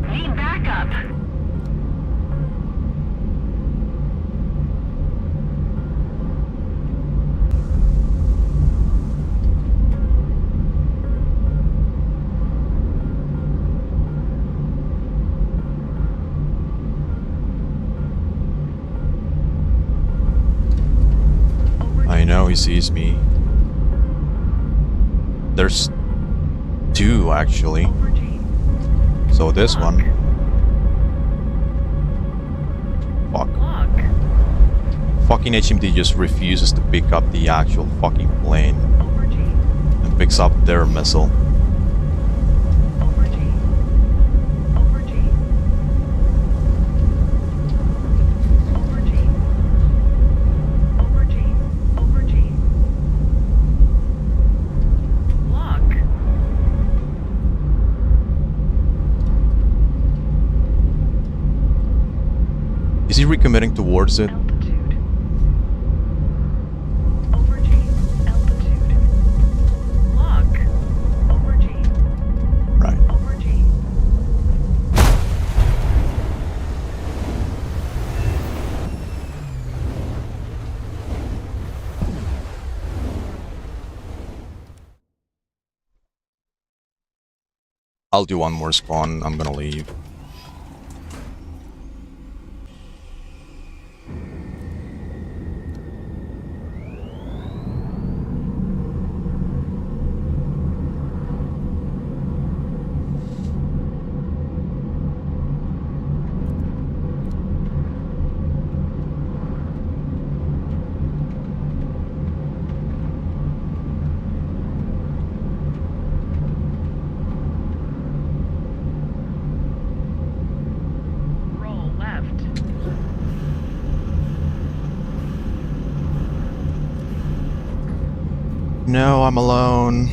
Need backup. I know he sees me. There's two actually. Over G. So this one. Fuck. Lock. Fucking HMD just refuses to pick up the actual fucking plane Over G. and picks up their missile. Over G. Over G. Over G. Over G. Over G. Lock. Is he recommitting towards it? Altitude. Over G. Altitude. Lock. Over G. Right. Over G. I'll do one more spawn, I'm gonna leave. Roll left. No, I'm alone.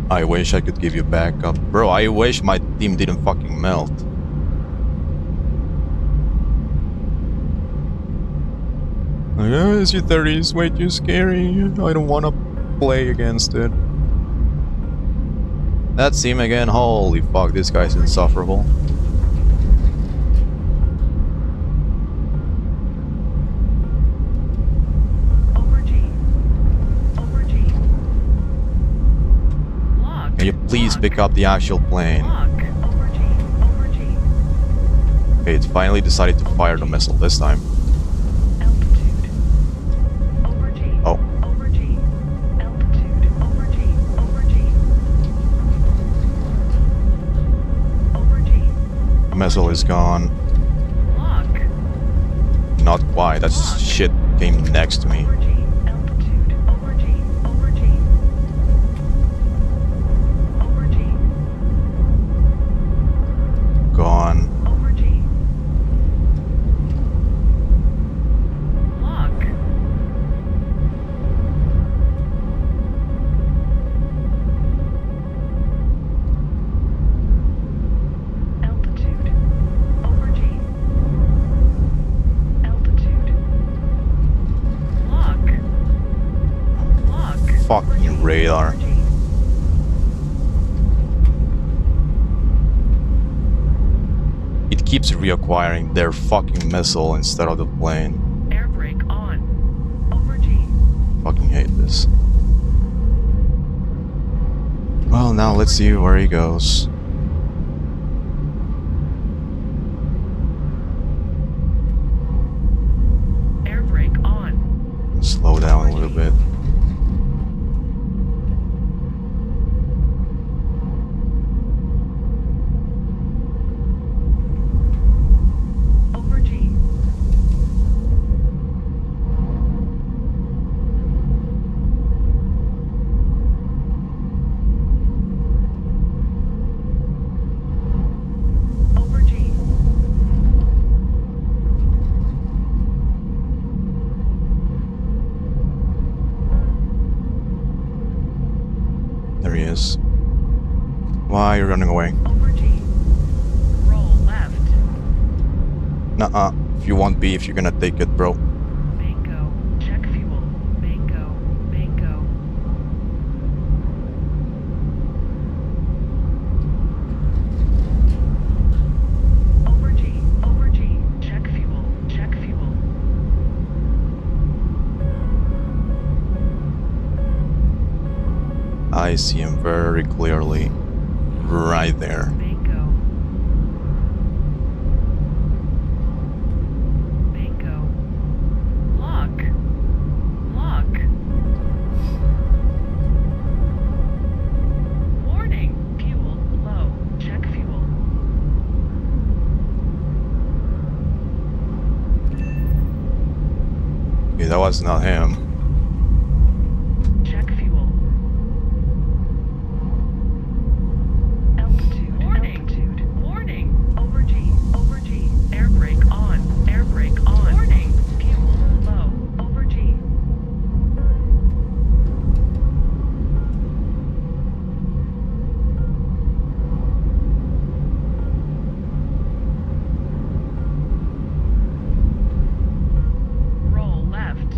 I wish I could give you backup. Bro, I wish my team didn't fucking melt. SU-30 is way too scary. I don't want to play against it. That's him again. Holy fuck, this guy's insufferable. Over G. Over G. Lock. Can you please pick up the actual plane? Lock. Over G. Over G. Okay, it finally decided to fire the missile this time. Altitude. Over G. Oh. Over G. Altitude. Over G. Over G. Over G. The missile is gone. Lock. Not quite. That shit came next to me. Over G. Altitude. Over G. Over G. Over G. Gone. Over G. Lock. Altitude. Over G. Altitude. Lock. Lock. Fucking radar. Over G. It keeps reacquiring their fucking missile instead of the plane. Air brake on. Over G. Fucking hate this. Well, now let's see where he goes. Air brake on. Slow down a little bit. Over G. Over G. There he is. Why are you running away? Over G. Roll left. Nuh-uh. If you want beef, you're gonna take it, bro. Mango. Check fuel. Mango. Mango. Over G. Over G. Check fuel. Check fuel. I see him very clearly. Right there. Mango. Mango. Lock. Lock. Warning. Fuel low. Check fuel. Okay, that was not him. Check fuel. Altitude. Warning. Altitude. Warning. Over G. Over G. Air brake on. Air brake on. Warning. Fuel low. Over G. Roll left.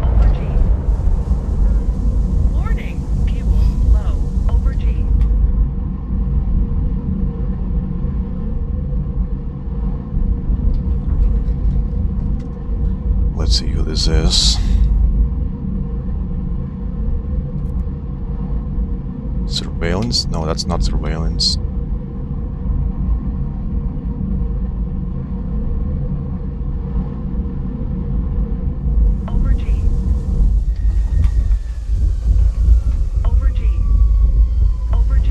Over G. Warning. Fuel low. Over G. Let's see who this is. Surveillance? No, that's not surveillance. Over G. Over G. Over G.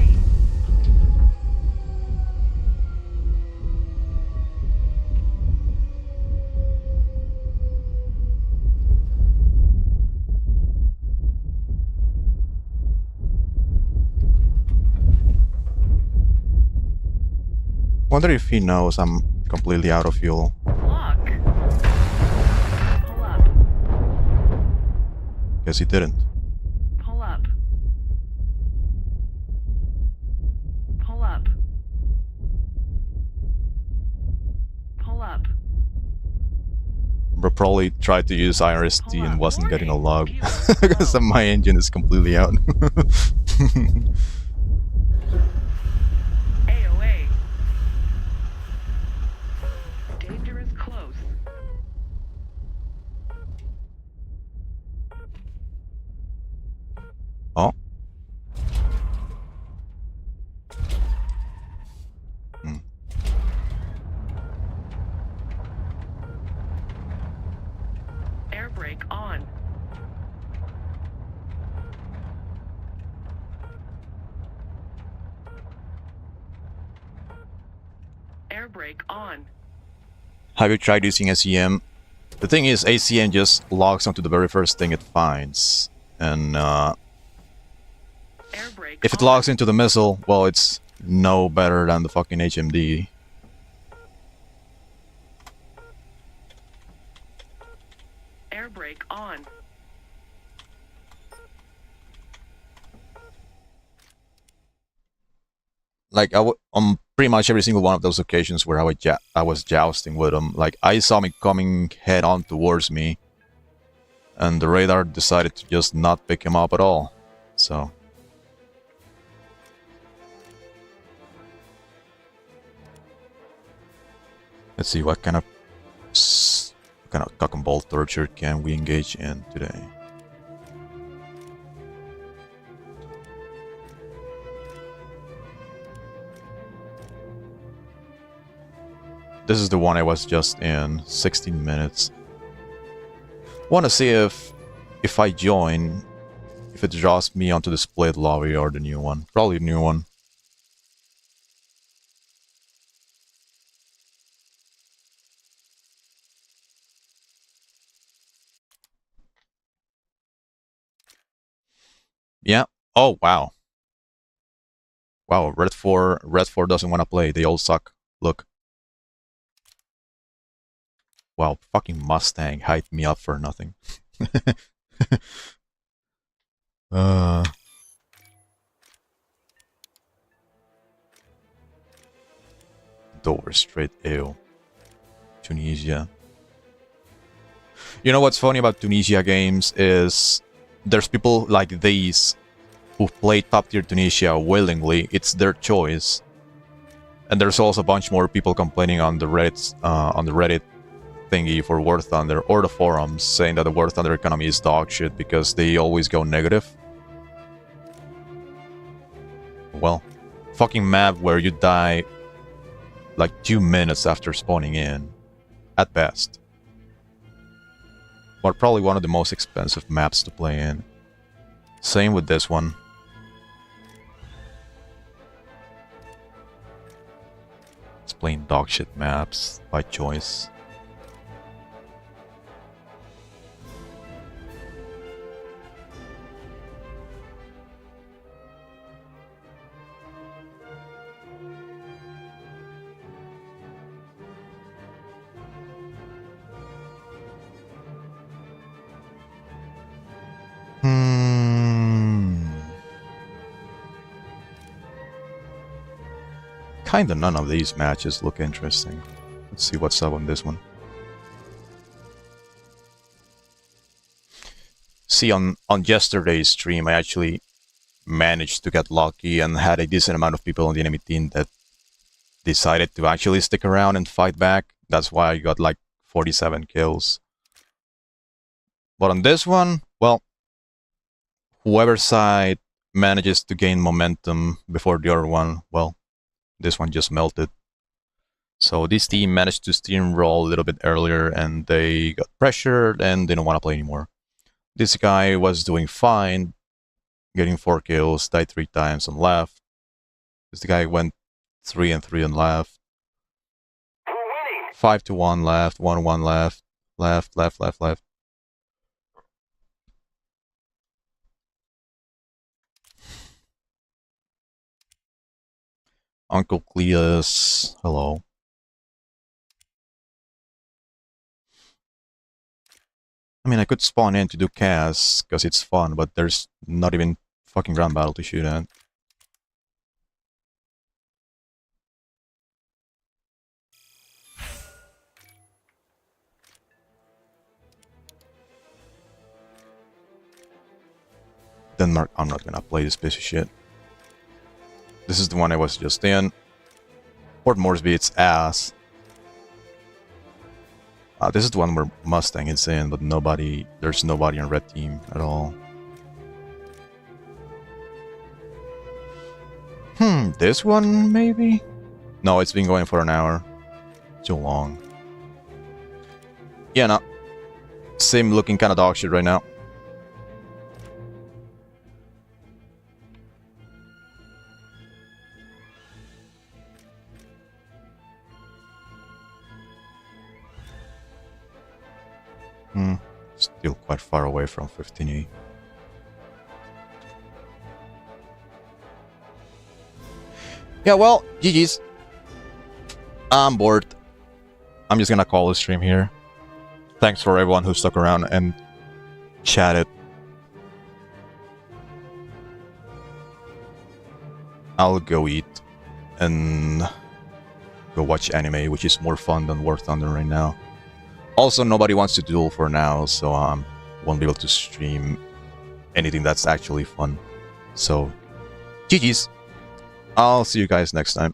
Wonder if he knows I'm completely out of fuel. Lock. Pull up. Guess he didn't. Pull up. Pull up. Pull up. But probably tried to use IRST Pull and up. wasn't getting a log. Warning. Because my engine is completely out. AOA. Air brake on. Have you tried using ACM? The thing is, ACM just logs onto the very first thing it finds. And Air brake if it on. logs into the missile, well, it's no better than the fucking HMD. Air brake on. Like, on pretty much every single one of those occasions where I was jousting with him, like, I saw me coming head on towards me, and the radar decided to just not pick him up at all. So let's see what kind of cock and ball torture can we engage in today. This is the one I was just in, 16 minutes. Want to see if I join, if it draws me onto the split lobby or the new one. Probably the new one. Yeah. Oh, wow. Wow, Red 4 doesn't want to play. They all suck. Look. Wow, fucking Mustang hyped me up for nothing. Dover Strait, ew. Tunisia. You know what's funny about Tunisia games is there's people like these who play top tier Tunisia willingly. It's their choice. And there's also a bunch more people complaining on the Reddit thingy for War Thunder or the forums saying that the War Thunder economy is dog shit because they always go negative. Well, fucking map where you die like 2 minutes after spawning in, at best. But probably one of the most expensive maps to play in. Same with this one. It's playing dog shit maps by choice. Kinda none of these matches look interesting. Let's see what's up on this one. See, on yesterday's stream, I actually managed to get lucky and had a decent amount of people on the enemy team that decided to actually stick around and fight back. That's why I got like 47 kills. But on this one, well, whoever side manages to gain momentum before the other one, well, this one just melted. So this team managed to steamroll a little bit earlier and they got pressured and they don't want to play anymore. This guy was doing fine, getting 4 kills, died 3 times on left. This guy went 3 and 3 on left. 5 to 1 left, 1-1 left, left. Uncle Cleus, hello. I mean, I could spawn in to do casts, because it's fun, but there's not even fucking ground battle to shoot at. Denmark, I'm not gonna play this piece of shit. This is the one I was just in. Port Moresby, it's ass. This is the one where Mustang is in, but there's nobody on red team at all. This one maybe? No, it's been going for an hour. Too long. Yeah, no. Same looking kind of dog shit right now. Still quite far away from 15E. Yeah, well, GG's. I'm bored. I'm just gonna call the stream here. Thanks for everyone who stuck around and chatted. I'll go eat and go watch anime, which is more fun than War Thunder right now. Also, nobody wants to duel for now, so won't be able to stream anything that's actually fun. So, GG's. I'll see you guys next time.